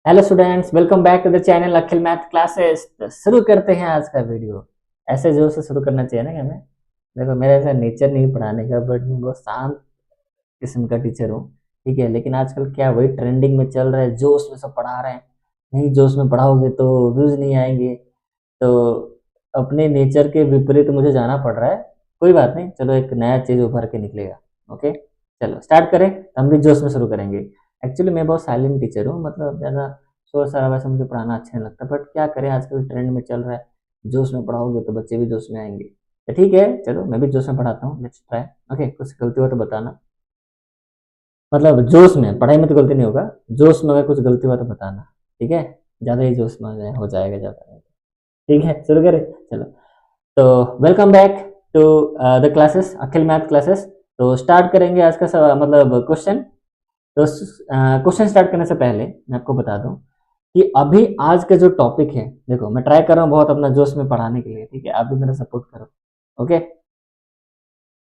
Hello students, welcome back to the channel Akhil math classes. तो शुरू करते हैं आज का वीडियो। ऐसे जोर से शुरू करना चाहिए ना कि हमें। देखो, मेरा ऐसा नेचर नहीं पढ़ाने का, बट मैं बहुत शांत किस्म का टीचर हूँ। ठीक है, लेकिन आजकल क्या वही ट्रेंडिंग में चल रहा है, जोश में सब पढ़ा रहे हैं। नहीं, जोश में पढ़ाओगे तो व्यूज नहीं आएंगे। तो अपने नेचर के विपरीत मुझे जाना पड़ रहा है। कोई बात नहीं, चलो एक नया चीज उभर के निकलेगा। ओके, चलो स्टार्ट करें। हम भी जोश में शुरू करेंगे। एक्चुअली मैं बहुत साइलेंट टीचर हूँ, मतलब ज़्यादा शोर शराबा से मुझे पढ़ाना अच्छा नहीं लगता, बट क्या करें, आजकल ट्रेंड में चल रहा है। जोश में पढ़ाओगे तो बच्चे भी जोश में आएंगे। तो ठीक है, चलो मैं भी जोश में पढ़ाता हूँ, लेट्स ट्राई। ओके, कुछ गलती हो तो बताना। मतलब जोश में पढ़ाई में तो गलती नहीं होगा, जोश में अगर कुछ गलती हुआ तो बताना। ठीक है, ज़्यादा ही जोश में हो जाएगा ज़्यादा। ठीक है, शुरू करें। चलो, तो welcome back to the classes, Akhil math classes. तो स्टार्ट करेंगे आज का मतलब क्वेश्चन। तो क्वेश्चन स्टार्ट करने से पहले मैं आपको बता दूं कि अभी आज का जो टॉपिक है, देखो मैं ट्राई कर रहा हूँ बहुत अपना जोश में पढ़ाने के लिए। ठीक है, आप भी मेरा सपोर्ट करो। ओके,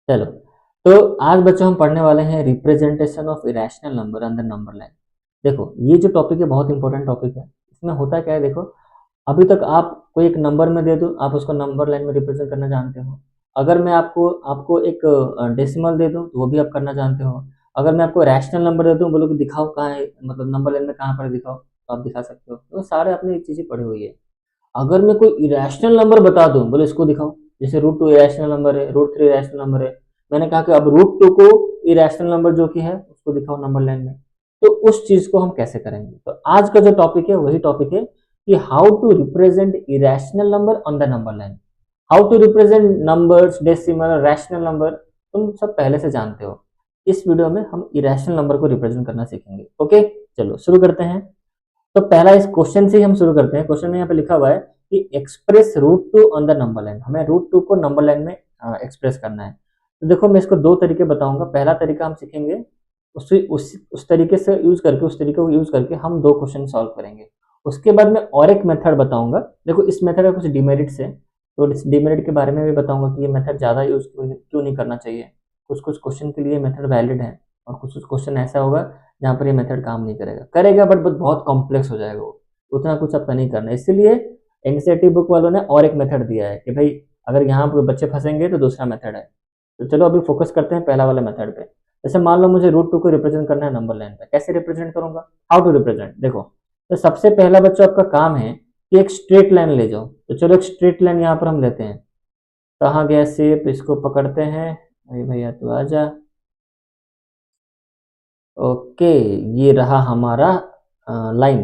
चलो। तो आज बच्चों हम पढ़ने वाले हैं representation of irrational number under number line. देखो, ये जो टॉपिक है बहुत इंपॉर्टेंट टॉपिक है। इसमें होता क्या है, देखो, अभी तक आप कोई एक नंबर में दे दो, आप उसको नंबर लाइन में रिप्रेजेंट करना जानते हो। अगर मैं आपको आपको एक डेसिमल दे दूं तो वो भी आप करना जानते हो। अगर मैं आपको रैशनल नंबर दे दूं, बोलो कि दिखाओ कहाँ है, मतलब नंबर लाइन में कहाँ पर है, दिखाओ, तो आप दिखा सकते हो। तो सारे आपने ये चीजें पढ़ी हुई है। अगर मैं कोई इरेशनल नंबर बता दूं, बोले इसको दिखाओ, जैसे रूट टू इरेशनल नंबर है, रूट थ्री इरेशनल नंबर है। मैंने कहा कि अब रूट टू को इरेशनल नंबर जो कि है उसको दिखाओ नंबर लाइन में। तो उस चीज को हम कैसे करेंगे, तो आज का जो टॉपिक है वही टॉपिक है कि how to represent irrational number on the number line. How to represent numbers, decimal, rational number, तुम सब पहले से जानते हो। इस वीडियो में हम इरेशनल नंबर को रिप्रेजेंट करना सीखेंगे। ओके, चलो शुरू करते हैं। तो पहला इस क्वेश्चन से ही हम शुरू करते हैं। क्वेश्चन में यहाँ पे लिखा हुआ है कि express root two on the number line. हमें रूट टू को नंबर लाइन में एक्सप्रेस करना है। तो देखो, मैं इसको दो तरीके बताऊंगा। पहला तरीका हम सीखेंगे, उस तरीके से यूज करके, उस तरीके को यूज करके हम दो क्वेश्चन सॉल्व करेंगे। उसके बाद मैं और एक मेथड बताऊंगा। देखो, इस मेथड का कुछ डिमेरिट्स है, तो इस डिमेरिट के बारे में भी बताऊंगा कि ये मेथड ज्यादा यूज क्यों नहीं करना चाहिए। कुछ कुछ क्वेश्चन के लिए मेथड वैलिड है, और कुछ कुछ क्वेश्चन ऐसा होगा जहाँ पर ये मेथड काम नहीं करेगा, करेगा बट बहुत कॉम्प्लेक्स हो जाएगा वो। उतना कुछ आपका नहीं करना, इसीलिए एनसीईआरटी बुक वालों ने और एक मेथड दिया है कि भाई अगर यहाँ पर बच्चे फंसेंगे तो दूसरा मेथड है। तो चलो अभी फोकस करते हैं पहला वाला मेथड पे। जैसे मान लो मुझे रूट टू को रिप्रेजेंट करना है नंबर लाइन पे, कैसे रिप्रेजेंट करूंगा, हाउ टू रिप्रेजेंट। देखो, तो सबसे पहला बच्चों आपका काम है कि एक स्ट्रेट लाइन ले जाओ। तो चलो एक स्ट्रेट लाइन यहाँ पर हम लेते हैं। कहाँ गया शेप, इसको पकड़ते हैं। अरे भैया तू आजा। ओके, ये रहा हमारा लाइन।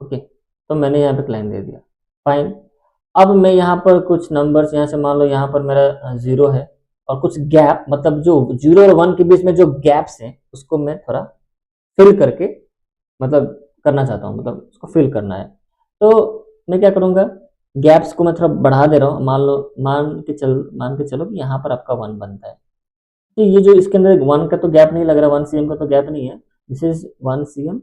ओके, तो मैंने यहाँ पे एक लाइन दे दिया। फाइन। अब मैं यहाँ पर कुछ नंबर्स, यहाँ से मान लो यहाँ पर मेरा जीरो है, और कुछ गैप, मतलब जो जीरो और वन के बीच में जो गैप्स हैं उसको मैं थोड़ा फिल करके, मतलब करना चाहता हूँ, मतलब उसको फिल करना है। तो मैं क्या करूँगा, गैप्स को मैं थोड़ा बढ़ा दे रहा हूँ। मान के चलो कि यहाँ पर आपका वन बनता है। तो ये जो इसके अंदर वन का तो गैप नहीं लग रहा, 1 cm का तो गैप नहीं है। This is 1 cm।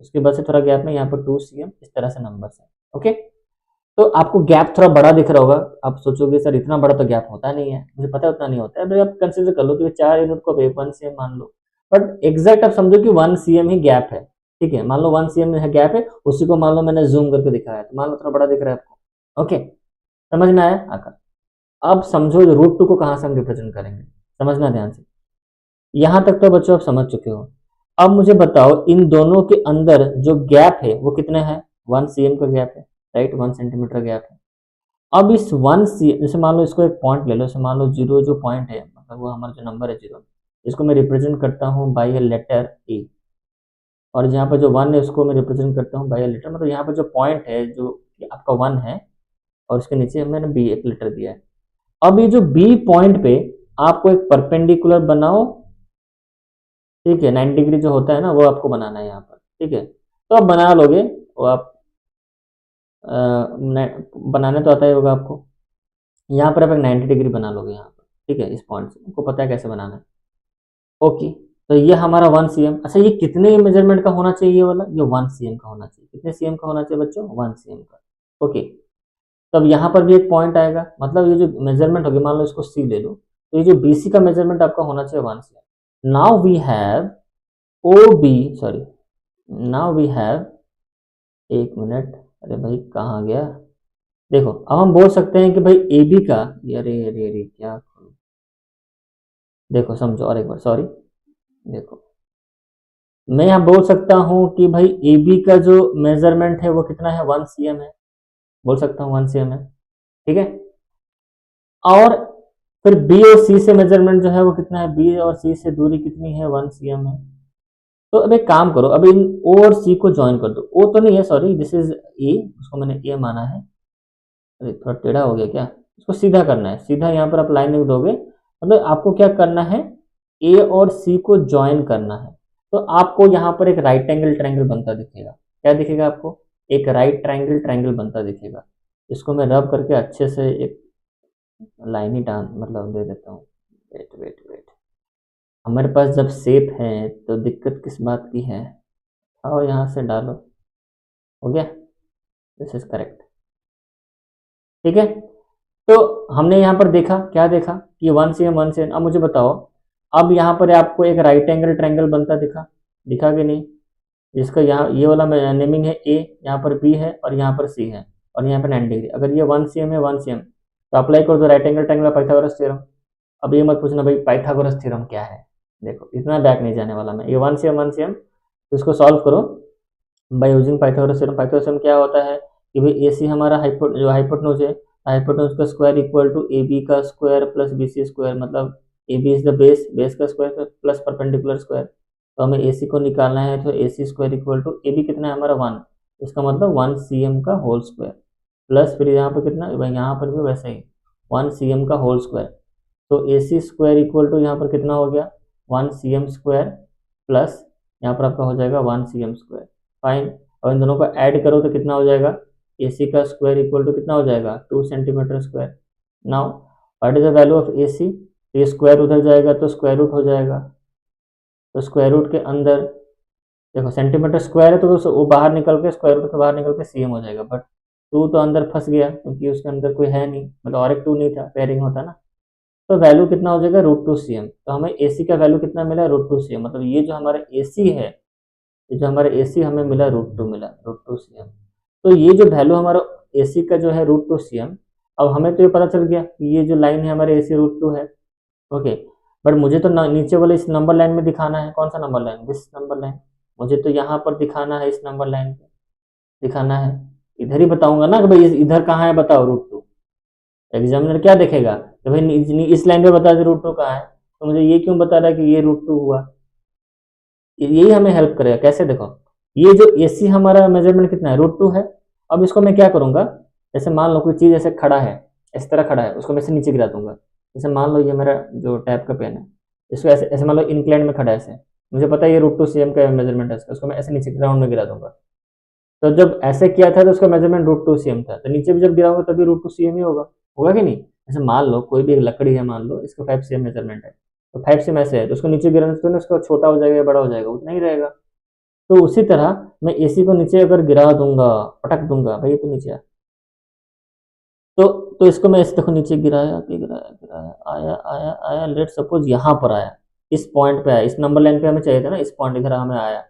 उसके बाद से थोड़ा गैप में यहाँ पर 2 cm, इस तरह से नंबर्स है। ओके, तो आपको गैप थोड़ा बड़ा दिख रहा होगा। आप सोचोगे सर इतना बड़ा तो गैप होता नहीं है, मुझे पता है उतना नहीं होता है। अगर आप कंसिडर कर लो कि 4 यूनिट को 1 cm मान लो, बट एग्जैक्ट आप समझो कि 1 cm ही गैप है। ठीक है, मान लो 1 cm है गैप है, उसी को मान लो मैंने जूम करके दिखाया, तो मान लो थोड़ा बड़ा दिख रहा है आपको। ओके, समझ में आया आकर। अब समझो रूट टू को कहाँ से हम रिप्रेजेंट करेंगे, समझना ध्यान से। यहां तक तो बच्चों आप समझ चुके हो। अब मुझे बताओ इन दोनों के अंदर जो गैप है वो कितने हैं, 1 cm का गैप है, राइट, 1 सेंटीमीटर गैप है। अब इस 1 cm, जैसे मान लो इसको एक पॉइंट ले लो, जैसे मान लो जीरो जो पॉइंट है, मतलब वो हमारा जो नंबर है जीरो, इसको मैं रिप्रेजेंट करता हूँ बाई ए लेटर ए। और यहाँ पर जो वन है उसको मैं रिप्रेजेंट करता हूँ बाई ए लेटर, मतलब यहाँ पर जो पॉइंट है जो कि आपका वन है, और उसके नीचे मैंने बी एक लेटर दिया है। अब ये जो बी पॉइंट पे आपको एक परपेंडिकुलर बनाओ। ठीक है, 90 डिग्री जो होता है ना वो आपको बनाना है यहाँ पर। ठीक है, तो आप बना लोगे, वो आप बनाने तो आता ही होगा आपको। यहाँ पर आप एक 90 डिग्री बना लोगे यहाँ पर। ठीक है, इस पॉइंट से आपको पता है कैसे बनाना है। ओके, तो ये हमारा 1 cm। अच्छा, ये कितने मेजरमेंट का होना चाहिए, ये वाला ये 1 cm का होना चाहिए। कितने cm का होना चाहिए बच्चों, 1 cm का। ओके, तब यहाँ पर भी एक पॉइंट आएगा, मतलब ये जो मेजरमेंट होगी, मान लो इसको सी ले लो, तो ये जो BC का मेजरमेंट आपका होना चाहिए 1 cm। Now we have O B, sorry, now we have एक मिनट, अरे भाई कहाँ गया? देखो अब हम बोल सकते हैं कि भाई ए बी का, अरे अरे अरे क्या, देखो समझो और एक बार, सॉरी। देखो मैं यहाँ बोल सकता हूँ कि भाई ए बी का जो मेजरमेंट है वो कितना है, 1 cm है, बोल सकता हूँ 1 cm है, ठीक है। और फिर बी और सी से मेजरमेंट जो है वो कितना है, बी और सी से दूरी कितनी है, 1 cm है। तो अब एक काम करो, अब इन ओ और सी को ज्वाइन कर दो। ओ तो नहीं है, सॉरी, दिस इज ए, उसको मैंने ए माना है। अरे थोड़ा टेढ़ा हो गया क्या? इसको सीधा करना है, सीधा यहाँ पर आप लाइन लिख दोगे, मतलब आपको क्या करना है, ए और सी को ज्वाइन करना है। तो आपको यहाँ पर एक राइट एंगल ट्रायंगल बनता दिखेगा। क्या दिखेगा आपको? एक राइट ट्रायंगल ट्रायंगल बनता दिखेगा। इसको मैं रब करके अच्छे से एक लाइन ही डाल मतलब दे देता हूँ। वेट वेट वेट, हमारे पास जब शेप है तो दिक्कत किस बात की है? आओ यहाँ से डालो, हो गया, दिस इज करेक्ट, ठीक है। तो हमने यहाँ पर देखा, क्या देखा कि 1 cm 1 cm। अब मुझे बताओ, अब यहाँ पर आपको एक राइट एंगल ट्रायंगल बनता दिखा, दिखा कि नहीं? जिसका यहाँ ये वाला नेमिंग है ए, यहाँ पर बी है और यहाँ पर सी है और यहाँ पर 90 डिग्री। अगर ये 1 cm है 1 cm, तो अप्लाई कर दो right angle triangle Pythagoras theorem. अब ये मत पूछना भाई पाइथागोरस थ्योरम क्या है, देखो इतना बैक नहीं जाने वाला मैं। ये 1 cm तो इसको सॉल्व करो by using Pythagoras theorem. Pythagoras theorem क्या होता है कि भाई ए सी हमारा जो हाइपोटेन्यूज है, हाइपोटेन्यूज का square equal to A B का square plus B C square, मतलब A B is the base, base का स्क्वायर प्लस परपेंडिकुलर स्क्वायर। तो हमें ए सी को निकालना है, तो A C square equal to A B कितना है हमारा 1, इसका मतलब 1 cm का होल स्क्वायर, प्लस फिर यहाँ पर कितना, यहाँ पर भी वैसे ही 1 cm का होल स्क्वायर। तो A C square equal to यहाँ पर कितना हो गया, 1 cm स्क्वायर प्लस यहाँ पर आपका हो जाएगा 1 cm स्क्वायर। फाइन, और इन दोनों को ऐड करो तो कितना हो जाएगा, ए सी का स्क्वायर इक्वल टू कितना हो जाएगा, 2 cm square. Now what is the value of A C? ये स्क्वायर उधर जाएगा तो स्क्वायर रूट हो जाएगा, तो स्क्वायर रूट के अंदर देखो सेंटीमीटर स्क्वायर है, तो वो बाहर निकल के स्क्वायर रूट के बाहर निकल के सीएम हो जाएगा, बट टू तो अंदर फंस गया क्योंकि उसके अंदर कोई है नहीं, मतलब और एक टू नहीं था, पेयरिंग होता ना। तो वैल्यू कितना हो जाएगा, √2 cm। तो हमें ए सी का वैल्यू कितना मिला, √2 cm, मतलब ये जो हमारा ए सी है, ये जो हमारा ए सी हमें मिला √2 मिला, √2 cm। तो ये जो वैल्यू हमारा ए सी का जो है √2 cm, अब हमें तो ये पता चल गया कि ये जो लाइन है हमारे ए सी √2 है, ओके। बट मुझे तो नीचे वाले इस नंबर लाइन में दिखाना है, कौन सा number line, this number line. मुझे तो यहाँ पर दिखाना है, इस नंबर लाइन पे दिखाना है। इधर ही बताऊंगा ना कि भाई इधर कहाँ है बताओ √2। एग्जामिनर क्या देखेगा कि भाई इस लाइन पे बता दे √2 कहाँ है, तो मुझे ये क्यों बता रहा है कि ये √2 हुआ। यही हमें हेल्प करेगा, कैसे देखो, ये जो ए सी हमारा मेजरमेंट कितना है, √2 है। अब इसको मैं क्या करूंगा, जैसे मान लो कोई चीज ऐसे खड़ा है, इस तरह खड़ा है, उसको मैं से नीचे गिरा दूंगा। जैसे मान लो ये मेरा जो टैप का पेन है, इसको ऐसे ऐसे मान लो इंक्लाइन में खड़ा है ऐसे, मुझे पता है ये √2 cm का मेजरमेंट है, उसको मैं ऐसे नीचे ग्राउंड में गिरा दूंगा। तो जब ऐसे किया था तो उसका मेजरमेंट √2 cm था, तो नीचे भी जब गिराऊंगा तभी √2 cm ही होगा, होगा कि नहीं? जैसे मान लो कोई भी एक लकड़ी है, मान लो इसका 5 cm मेजरमेंट है, तो 5 cm ऐसे है, तो उसको नीचे गिराने से तो उसका छोटा हो जाएगा या बड़ा हो जाएगा, उतना ही रहेगा। तो उसी तरह मैं एसी को नीचे अगर गिरा दूंगा, पटक दूंगा, भाई ये तो नीचे है, तो इसको मैं ऐसे देखो नीचे गिराया गिराया गिराया, आया आया आया, लेट सपोज यहाँ पर आया, इस पॉइंट पे आया, इस नंबर लाइन पे हमें चाहिए था ना, इस पॉइंट इधर हमें आया।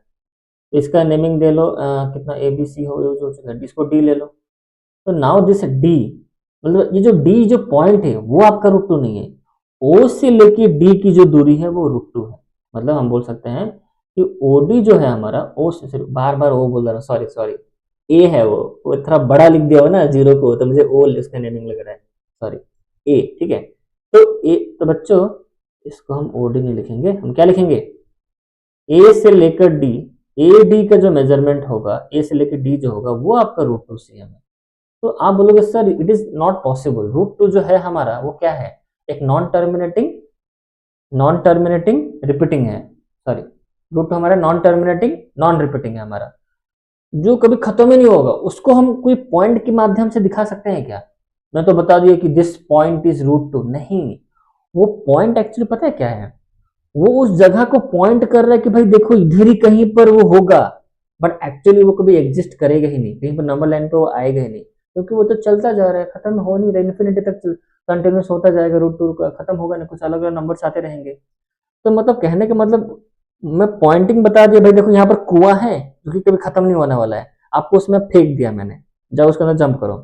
तो इसका नेमिंग दे लो, कितना ए बी सी हो चुका है, इसको डी ले लो। तो नाउ दिस डी, मतलब ये जो डी जो पॉइंट है वो आपका √2 नहीं है, ओ से लेके डी की जो दूरी है वो √2 है। मतलब हम बोल सकते हैं कि ओडी जो है हमारा, ओ से बार बार ओ बोल रहा हूँ, सॉरी सॉरी, ए है वो थोड़ा बड़ा लिख दिया हो ना जीरो को, तो मुझे ओ इसका नेमिंग लग रहा है, सॉरी, ए, ठीक है। तो ए, तो बच्चों इसको हम ओडी नहीं लिखेंगे, हम क्या लिखेंगे, ए से लेकर डी, ए डी का जो मेजरमेंट होगा, ए से लेकर डी जो होगा वो आपका √2 cm है। तो आप बोलोगे sir it is not possible, √2 जो है हमारा वो क्या है, एक नॉन टर्मिनेटिंग रिपीटिंग है, सॉरी, √2 हमारा नॉन टर्मिनेटिंग नॉन रिपीटिंग है हमारा, जो कभी खत्म ही नहीं होगा। उसको हम कोई पॉइंट के माध्यम से दिखा सकते हैं क्या? मैं तो बता दिया कि दिस पॉइंट इज √2, नहीं, वो पॉइंट एक्चुअली पता है क्या है, वो उस जगह को पॉइंट कर रहा है कि भाई देखो इधर ही कहीं पर वो होगा, बट एक्चुअली वो कभी एग्जिस्ट करेगा ही नहीं, कहीं पर नंबर लाइन पे वो आएगा ही नहीं, क्योंकि वो तो चलता जा रहा है, खत्म हो नहीं रहा, इन्फिनिटी तक कंटिन्यूस होता जाएगा, √2 का खत्म होगा नहीं, कुछ अलग अलग नंबर्स आते रहेंगे। तो मतलब कहने का मतलब मैं पॉइंटिंग बता दिया, भाई देखो यहाँ पर कुआं है जो कि कभी खत्म नहीं होने वाला है, आपको उसमें फेंक दिया मैंने, जाओ उसके अंदर जंप करो,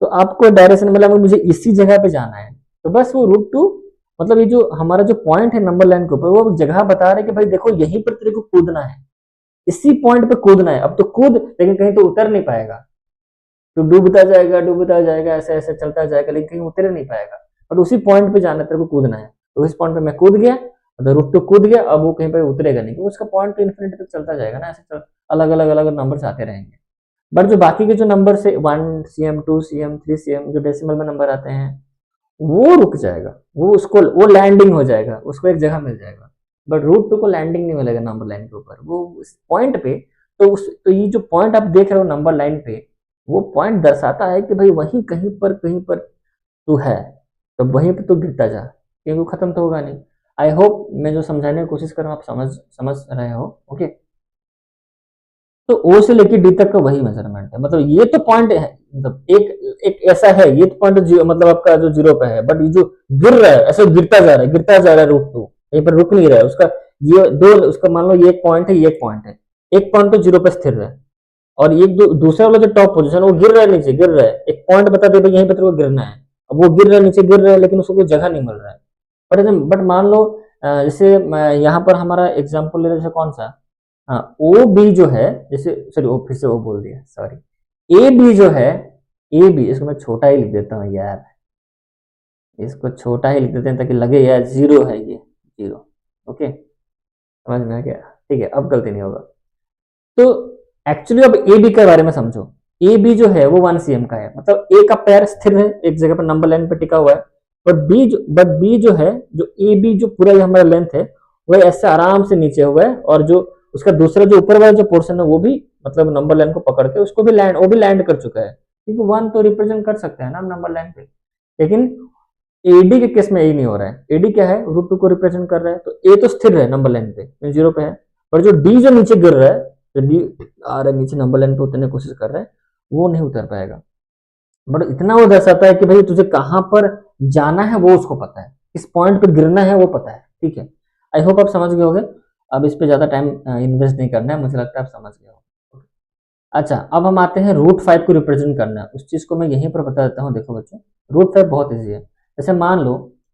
तो आपको डायरेक्शन मिला मुझे इसी जगह पे जाना है, तो बस वो रूट टू मतलब ये जो हमारा जो पॉइंट है नंबर लाइन के ऊपर, वो जगह बता रहा है कि भाई देखो यहीं पर तेरे को कूदना है, इसी पॉइंट पे कूदना है। अब तो कूद, लेकिन कहीं तो उतर नहीं पाएगा, तो डूबता जाएगा, ऐसे ऐसे चलता जाएगा, लेकिन कहीं उतर नहीं पाएगा। और उसी पॉइंट पे जाना, तेरे को कूदना है, तो इस पॉइंट पे मैं कूद गया, तो रुक तो कूद गया, अब वो कहीं पे उतरेगा नहीं, क्योंकि उसका पॉइंट तो इन्फिनिटी तक चलता जाएगा ना, ऐसे अलग अलग नंबर आते रहेंगे। बट जो बाकी के जो नंबर से 1 cm 2 cm 3 cm जो डेसिमल में नंबर आते हैं, वो रुक जाएगा, वो उसको वो लैंडिंग हो जाएगा, उसको एक जगह मिल जाएगा। बट रूट टू को लैंडिंग नहीं मिलेगा नंबर लाइन के ऊपर, वो उस पॉइंट पे, तो ये जो पॉइंट आप देख रहे हो नंबर लाइन पे, वो पॉइंट दर्शाता है कि भाई वहीं कहीं पर तू है, तो वहीं पे तू गिरता जा, क्योंकि वो खत्म तो होगा नहीं। आई होप मैं जो समझाने की कोशिश कर रहा हूँ आप समझ रहे हो। ओके, तो ओ से लेके डी तक का वही मेजरमेंट है, मतलब ये तो पॉइंट है, मतलब एक एक ऐसा है, ये तो पॉइंट मतलब आपका जो जीरो पे है, बट ये जो गिर रहा है, ऐसे गिरता जा रहा है रूट टू, कहीं पर रुक नहीं रहा है उसका, ये दो उसका मान लो ये एक पॉइंट है, ये एक पॉइंट है, एक पॉइंट तो जीरो पे स्थिर है, और ये दूसरा वाला जो टॉप पोजीशन वो गिर रहा है, नीचे गिर रहा है, एक पॉइंट बता दे भाई यहीं पे तेरे को गिरना है, अब वो गिर रहा है, नीचे गिर रहा है, लेकिन उसको कोई जगह नहीं मिल रहा है। बट मान लो जैसे यहाँ पर हमारा एग्जाम्पल ले रहे, जैसे कौन सा, हाँ ओ बी जो है, जैसे सॉरी वो फिर से वो बोल दिया, सॉरी, ए बी जो है, ए बी इसको मैं छोटा ही लिख देता हूँ यार, इसको छोटा ही लिख देते हैं ताकि लगे यार जीरो है, ये जीरो। ओके, समझ में आ गया, ठीक है, अब गलती नहीं होगा। तो एक्चुअली अब ए बी के बारे में समझो, ए बी जो है वो 1 cm का है, मतलब ए का पैर स्थिर है एक जगह पर नंबर लाइन पे टिका हुआ है, बट बी जो है, जो ए बी जो पूरा ये हमारा लेंथ है, वो ऐसे आराम से नीचे हुआ है, और जो उसका दूसरा जो ऊपर वाला जो पोर्शन है वो भी मतलब नंबर लाइन को पकड़ के उसको भी लैंड कर चुका है, क्योंकि वन तो रिप्रेजेंट कर सकते हैं ना नंबर लाइन पे। लेकिन एडी के केस में यही नहीं हो रहा है, एडी क्या है, रूट टू को रिप्रेजेंट कर रहा है, तो ए तो स्थिर है नंबर लाइन पे, जीरो पे है, पर जो डी जो नीचे गिर रहा है, जो डी आ रहा है नीचे नंबर लाइन पे उतरने की कोशिश कर रहा है, वो नहीं उतर पाएगा। बट इतना वो दर्शाता है कि भाई तुझे कहां पर जाना है वो उसको पता है, किस पॉइंट पे गिरना है वो पता है, ठीक है। आई होप आप समझ गए होंगे, अब इस पे ज्यादा टाइम इन्वेस्ट नहीं करना है, मुझे लगता है आप समझ गए हो। अच्छा, अब हम आते हैं रूट 5 को रिप्रेजेंट करना है, उस चीज को मैं यहीं पर बता देता हूँ। देखो बच्चों, रूट 5 बहुत ईजी है। जैसे मान लो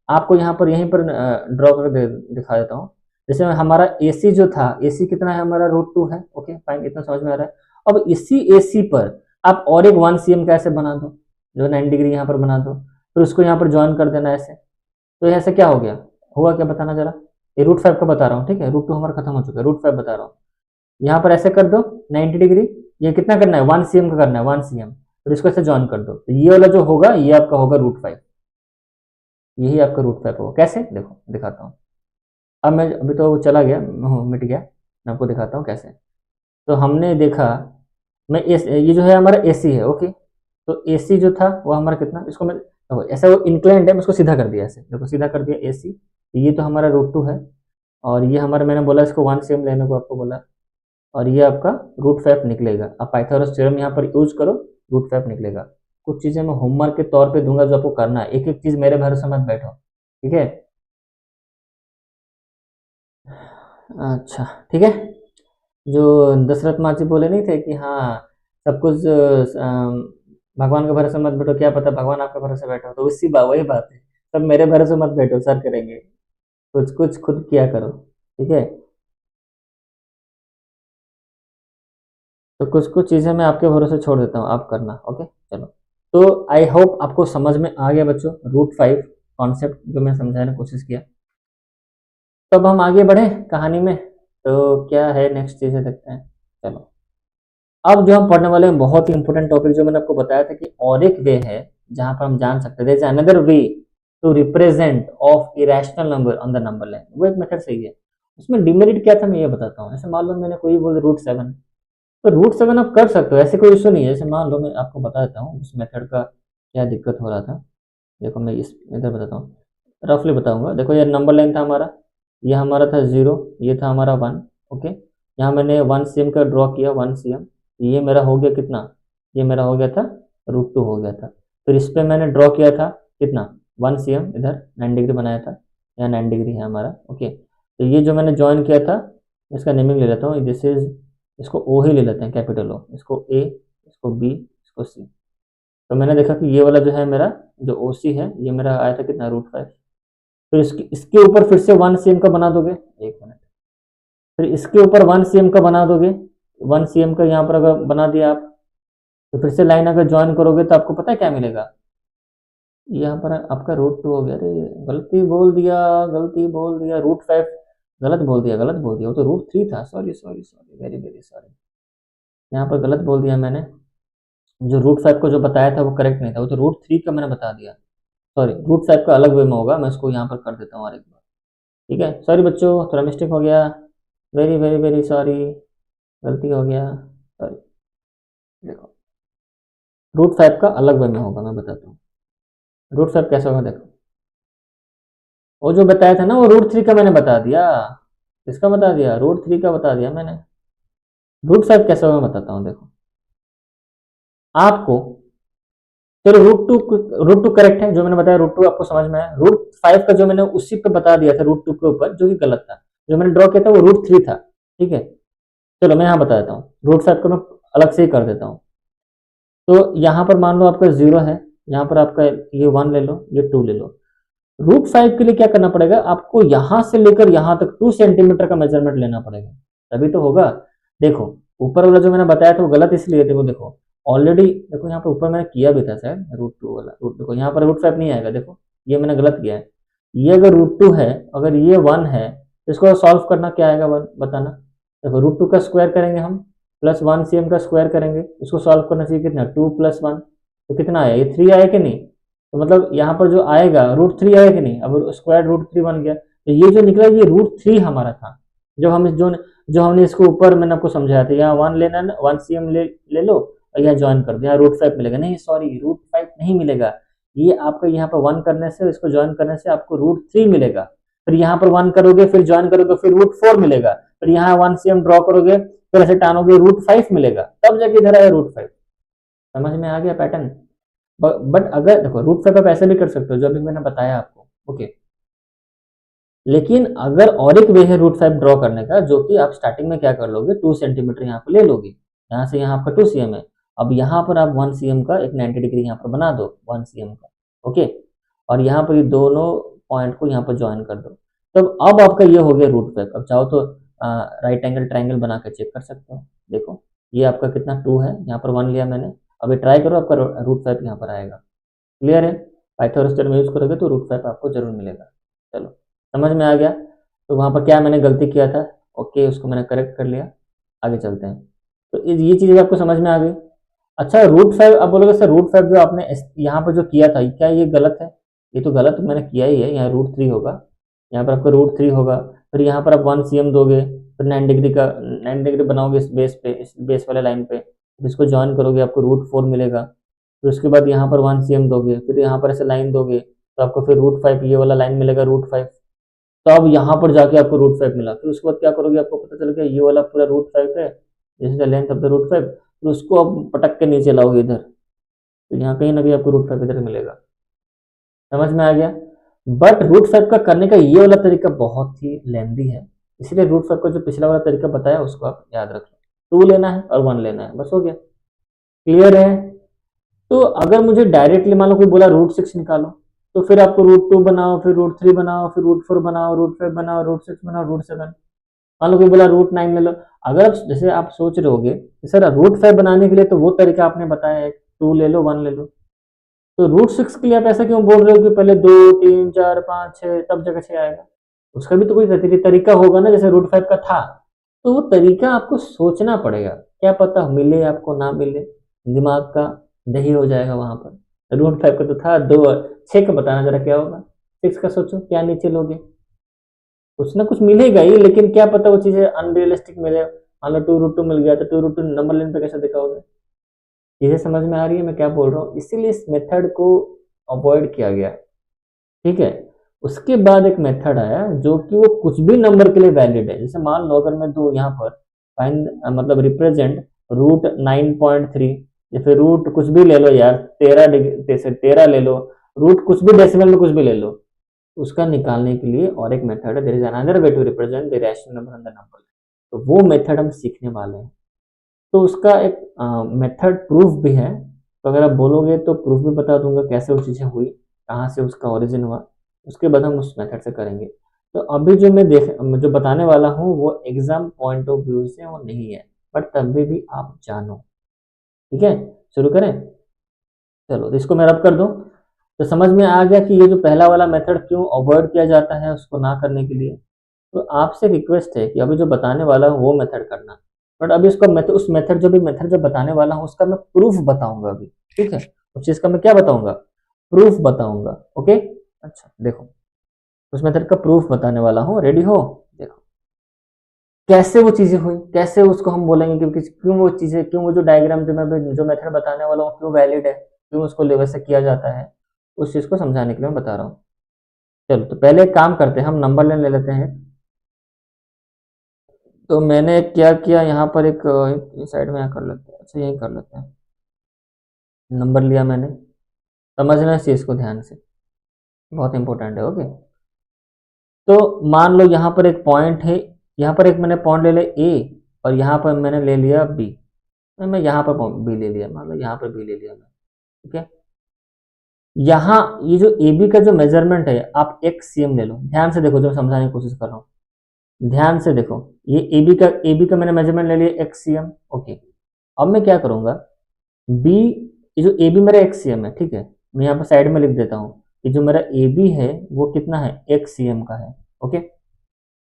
आपको यहाँ पर यहीं पर ड्रॉ करके दिखा देता हूँ। जैसे हमारा AC जो था, AC कितना है हमारा, रूट 2 है। ओके फाइन, इतना समझ में आ रहा है। अब इसी AC पर आप और एक 1 cm का ऐसे बना दो, जो 90 डिग्री यहाँ पर बना दो, फिर उसको यहाँ पर ज्वाइन कर देना ऐसे, तो ऐसे क्या हो गया, होगा क्या बताना जरा। ये रूट 5 का बता रहा हूँ, ठीक है, रूट 2 हमारा खत्म हो चुका है, रूट 5 बता रहा हूँ। यहाँ पर ऐसे कर दो 90 डिग्री, ये कितना करना है, 1 cm का करना है, 1 cm, फिर इसको ऐसे ज्वाइन कर दो, तो ये वाला जो होगा ये आपका होगा रूट 5, यही आपका रूट 5 होगा। कैसे, देखो दिखाता हूँ। अब मैं अभी तो चला गया, मिट गया, मैं आपको दिखाता हूँ कैसे। तो हमने देखा, ये जो है हमारा AC है। ओके, तो AC जो था वो हमारा कितना, इसको मैं ऐसा वो इंक्लाइंड है, मैं इसको सीधा कर दिया, ऐसे देखो सीधा कर दिया AC, ये तो हमारा रूट 2 है, और ये हमारा मैंने बोला इसको 1 cm लेने को आपको बोला, और ये आपका रूट 5 निकलेगा। आप पाइथागोरस थ्योरम यहाँ पर यूज करो, रूट 5 निकलेगा। कुछ चीजें मैं होमवर्क के तौर पे दूंगा जो आपको करना है, एक एक चीज मेरे भरोसे मत बैठो, ठीक है। अच्छा ठीक है, जो दशरथ माँ जी बोले नहीं थे कि हाँ सब कुछ भगवान के भरोसे मत बैठो, क्या पता भगवान आपके भरोसे बैठो, तो उसी बात वही बात है, सब मेरे भरोसे मत बैठो, सर करेंगे, कुछ कुछ खुद किया करो, ठीक है। तो कुछ कुछ चीज़ें मैं आपके भरोसे छोड़ देता हूँ, आप करना। ओके चलो, तो आई होप आपको समझ में आ गया बच्चों रूट 5 कॉन्सेप्ट जो मैं समझाने की कोशिश किया। तो अब हम आगे बढ़े कहानी में, तो क्या है नेक्स्ट चीज़ें देखते हैं। चलो, अब जो हम पढ़ने वाले हैं बहुत ही इंपॉर्टेंट टॉपिक, जो मैंने आपको बताया था कि और एक वे है जहां पर हम जान सकते हैं another way to represent of irrational number on the number line, वो एक मेथड सही है। उसमें डिमेरिट क्या था मैं ये बताता हूँ। ऐसे मान लो मैंने कोई बोल रूट 7, तो रूट 7 आप कर सकते हो, ऐसे कोई इशू नहीं है। जैसे मान लो मैं आपको बता देता हूँ उस मेथड का क्या दिक्कत हो रहा था। देखो मैं इस इधर बताता हूँ, रफली बताऊंगा। देखो ये नंबर लाइन था हमारा, ये हमारा था 0, ये था हमारा 1। ओके, यहाँ मैंने 1 cm का ड्रॉ किया, 1 cm, ये मेरा हो गया कितना, ये मेरा हो गया था रूट 2 हो गया था। फिर इस पर मैंने ड्रॉ किया था कितना, 1 cm, इधर 9 डिग्री बनाया था, यहाँ 9 डिग्री है हमारा। ओके, तो ये जो मैंने ज्वाइन किया था, इसका नेमिंग ले लेता हूँ, दिस इज इसको ओ ही ले लेते हैं, कैपिटल ओ, इसको ए, इसको बी, इसको सी। तो मैंने देखा कि ये वाला जो है मेरा, जो ओ सी है, ये मेरा आया था कितना, √5। फिर इसके ऊपर फिर से 1 cm का बना दोगे, एक मिनट, फिर इसके ऊपर 1 cm का बना दोगे, 1 cm का यहाँ पर अगर बना दिया आप, तो फिर से लाइन अगर ज्वाइन करोगे तो आपको पता है क्या मिलेगा, यहाँ पर आपका √2 हो गया। अरे गलती बोल दिया, गलती बोल दिया, √5 गलत बोल दिया, गलत बोल दिया, वो तो √3 था, sorry sorry sorry, very very sorry, यहाँ पर गलत बोल दिया मैंने। जो √5 को जो बताया था वो करेक्ट नहीं था, वो तो √3 का मैंने बता दिया, सॉरी, √5 का अलग वे में होगा, मैं इसको यहाँ पर कर देता हूँ और एक बार, ठीक है। सॉरी बच्चों, थोड़ा मिस्टेक हो गया, वेरी वेरी वेरी सॉरी, गलती हो गया, सॉरी। देखो √5 का अलग वे में होगा, मैं बताता हूँ √5 कैसे होगा। देखो वो जो बताया था ना, वो √3 का मैंने बता दिया, किसका बता दिया, √3 का बता दिया मैंने। √5 कैसे होगा मैं बताता हूँ। देखो आपको, चलो √2 करेक्ट है, जो मैंने बताया √2 आपको समझ में आया। √5 का जो मैंने उसी पे बता दिया था √2 के ऊपर, जो कि गलत था, जो मैंने ड्रॉ किया था वो √3 था, ठीक है। चलो मैं यहाँ बता देता हूँ, √5 को मैं अलग से ही कर देता हूँ। तो यहाँ पर मान लो आपका 0 है, यहाँ पर आपका ये 1 ले लो, ये 2 ले लो। √5 के लिए क्या करना पड़ेगा आपको, यहां से लेकर यहां तक 2 सेंटीमीटर का मेजरमेंट लेना पड़ेगा, तभी तो होगा। देखो ऊपर वाला जो मैंने बताया था वो गलत इसलिए थे, वो देखो ऑलरेडी, देखो यहाँ पर ऊपर मैंने किया भी था शायद √2 वाला, देखो यहाँ पर √5 नहीं आएगा, देखो ये मैंने गलत किया है। ये अगर √2 है, अगर ये 1 है, तो इसको सॉल्व करना क्या आएगा, बताना। देखो √2 का स्क्वायर करेंगे हम, प्लस 1 cm का स्क्वायर करेंगे, इसको सॉल्व करना चाहिए कितना, 2 + 1, तो कितना आया, ये 3 आया कि नहीं। तो मतलब यहाँ पर जो आएगा √3 आएगा कि नहीं, अब स्क्वायर √3 बन गया, तो ये जो निकला ये √3 हमारा था। जब हम जो हमने इसको ऊपर मैंने आपको समझाया था, यहाँ 1 लेना, 1 cm ले लो और यहाँ ज्वाइन कर दो, यहाँ √5 मिलेगा, नहीं सॉरी √5 नहीं मिलेगा, ये आपका यहाँ पर 1 करने से, इसको ज्वाइन करने से आपको √3 मिलेगा। फिर यहाँ पर 1 करोगे, फिर ज्वाइन करोगे, फिर √4 मिलेगा, फिर यहाँ 1 cm ड्रॉ करोगे, फिर ऐसे टानोगे, √5 मिलेगा, तब जाके इधर आया √5। समझ में आ गया पैटर्न। बट अगर देखो √5 आप ऐसे भी कर सकते हो, जो अभी मैंने बताया आपको, ओके। लेकिन अगर और एक वे है √5 ड्रॉ करने का, जो कि आप स्टार्टिंग में क्या कर लोगे, 2 सेंटीमीटर यहाँ पर ले लोगे, यहाँ से यहाँ आपका 2 cm है, अब यहाँ पर आप 1 cm का एक 90 डिग्री यहाँ पर बना दो, 1 cm का, ओके। और यहाँ पर ये दोनों पॉइंट को यहाँ पर ज्वाइन कर दो, तब अब आपका ये हो गया √5। अब चाहो तो राइट एंगल ट्राइंगल बना कर चेक कर सकते हो। देखो ये आपका कितना 2 है, यहाँ पर 1 लिया मैंने, अभी ट्राई करो, आपका √5 यहाँ पर आएगा। क्लियर है, पाइथागोरस थ्योरम यूज करोगे तो √5 आपको जरूर मिलेगा। चलो समझ में आ गया। तो वहाँ पर क्या मैंने गलती किया था, ओके, उसको मैंने करेक्ट कर लिया, आगे चलते हैं। तो ये चीज़ें आपको समझ में आ गई। अच्छा √5, अब बोलोगे सर √5 जो आपने यहाँ पर जो किया था, क्या ये गलत है, ये तो गलत मैंने किया ही है, यहाँ √3 होगा, यहाँ पर आपका √3 होगा, फिर यहाँ पर आप 1 cm दोगे, फिर 9 डिग्री का 9 डिग्री बनाओगे इस बेस पे, इस बेस वाले लाइन पे, फिर इसको ज्वाइन करोगे, आपको √4 मिलेगा। फिर उसके बाद यहाँ पर 1 cm दोगे, फिर यहाँ पर ऐसे लाइन दोगे, तो आपको फिर √5 ये वाला लाइन मिलेगा √5। तो अब यहाँ पर जाके आपको √5 मिला, फिर उसके बाद क्या करोगे, आपको पता चल गया ये वाला पूरा √5 है, this is the length of the √5, फिर उसको अब पटक के नीचे लाओगे इधर, तो यहाँ कहीं ना कहीं आपको √5 इधर मिलेगा। समझ में आ गया। बट √5 का करने का ये वाला तरीका बहुत ही लेंदी है, इसलिए √5 का जो पिछला वाला तरीका बताया उसको आप याद रख लो, 2 लेना है और 1 लेना है, बस हो गया। क्लियर है। तो अगर मुझे डायरेक्टली मान लो कोई बोला √6 निकालो, तो फिर आपको √2 बनाओ, फिर √3 बनाओ, फिर √4 बनाओ, √5 बनाओ, √6 बनाओ, √7, मान लो कोई बोला √9 ले लो। अगर जैसे आप सोच रहे होगे सर √5 बनाने के लिए तो वो तरीका आपने बताया है, 2 ले लो, 1 ले लो, तो √6 के लिए आप ऐसा क्यों बोल रहे हो कि पहले 2 3 4 5 6 तब जगह 6 आएगा। उसका भी तो कोई तरीका होगा ना, जैसे √5 का था, तो वो तरीका आपको सोचना पड़ेगा, क्या पता मिले आपको ना मिले, दिमाग का दही हो जाएगा वहां पर। √5 का तो था, 2 6 का बताना जरा क्या होगा, 6 का सोचो क्या नीचे लोगे, कुछ ना कुछ मिलेगा ही, लेकिन क्या पता वो चीजें अनरियलिस्टिक मिले। मान लो 2√2 मिल गया, तो 2√2 नंबर लाइन पे कैसे दिखाओगे। चीजें समझ में आ रही है मैं क्या बोल रहा हूँ, इसीलिए इस मेथड को अवॉइड किया गया, ठीक है। उसके बाद एक मेथड आया जो कि वो कुछ भी नंबर के लिए वैलिड है, जैसे मान लो अगर मैं दो यहाँ पर फाइंड मतलब रिप्रेजेंट √9.3, या फिर रूट कुछ भी ले लो यार, 13 ले लो, रूट कुछ भी डेसिमल में कुछ भी ले लो, उसका निकालने के लिए और एक मेथड है, there is another way to represent the rational number on the number. तो वो मेथड हम सीखने वाले हैं, तो उसका एक मेथड प्रूफ भी है, तो अगर आप बोलोगे तो प्रूफ भी बता दूंगा कैसे वो चीज़ें हुई, कहाँ से उसका ओरिजिन हुआ, उसके बाद हम उस मेथड से करेंगे। तो अभी जो मैं जो बताने वाला हूँ वो एग्जाम पॉइंट ऑफ व्यू से वो नहीं है, बट तभी भी आप जानो। ठीक है, शुरू करें। चलो तो इसको मैं रब कर दूं। तो समझ में आ गया कि ये जो पहला वाला मेथड क्यों अवॉइड किया जाता है उसको ना करने के लिए। तो आपसे रिक्वेस्ट है कि अभी जो बताने वाला हूँ वो मेथड करना, बट अभी उसका मेथड, उस मेथड जो बताने वाला हूँ उसका मैं प्रूफ बताऊंगा अभी। ठीक है, उस चीज का मैं क्या बताऊंगा, प्रूफ बताऊंगा। ओके, अच्छा देखो, उस मेथड का प्रूफ बताने वाला हूँ, रेडी हो। देखो कैसे वो चीजें हुई, कैसे उसको हम बोलेंगे क्यों वो चीजें, क्यों वो जो डायग्राम जो मेथड बताने वाला हूँ क्यों वैलिड है, क्यों उसको लेवल से किया जाता है, उस चीज को समझाने के लिए मैं बता रहा हूँ। चलो तो पहले एक काम करते हैं, हम नंबर ले लेते हैं। तो मैंने क्या किया यहाँ पर एक साइड में यहाँ कर लेते हैं, अच्छा यही कर लेते हैं, नंबर लिया मैंने। समझना इस चीज को ध्यान से, बहुत इंपॉर्टेंट है। ओके, तो मान लो यहाँ पर एक पॉइंट है, यहाँ पर एक मैंने पॉइंट ले लिया ए, और यहाँ पर मैंने ले लिया बी। मैं यहाँ पर बी ले लिया, मान लो यहाँ पर बी ले लिया मैं। ठीक है, यहाँ ये जो ए बी का जो मेजरमेंट है आप एक सीएम ले लो। ध्यान से देखो जो मैं समझाने की कोशिश कर रहा हूँ, ध्यान से देखो। ये ए बी का मैंने मेजरमेंट ले लिया एक्स सी एम। ओके, अब मैं क्या करूंगा, बी, ये जो ए बी मेरा एक्स सी एम है, ठीक है, मैं यहाँ पर साइड में लिख देता हूँ कि जो मेरा ए बी है वो कितना है, एक्स सी एम का है। ओके,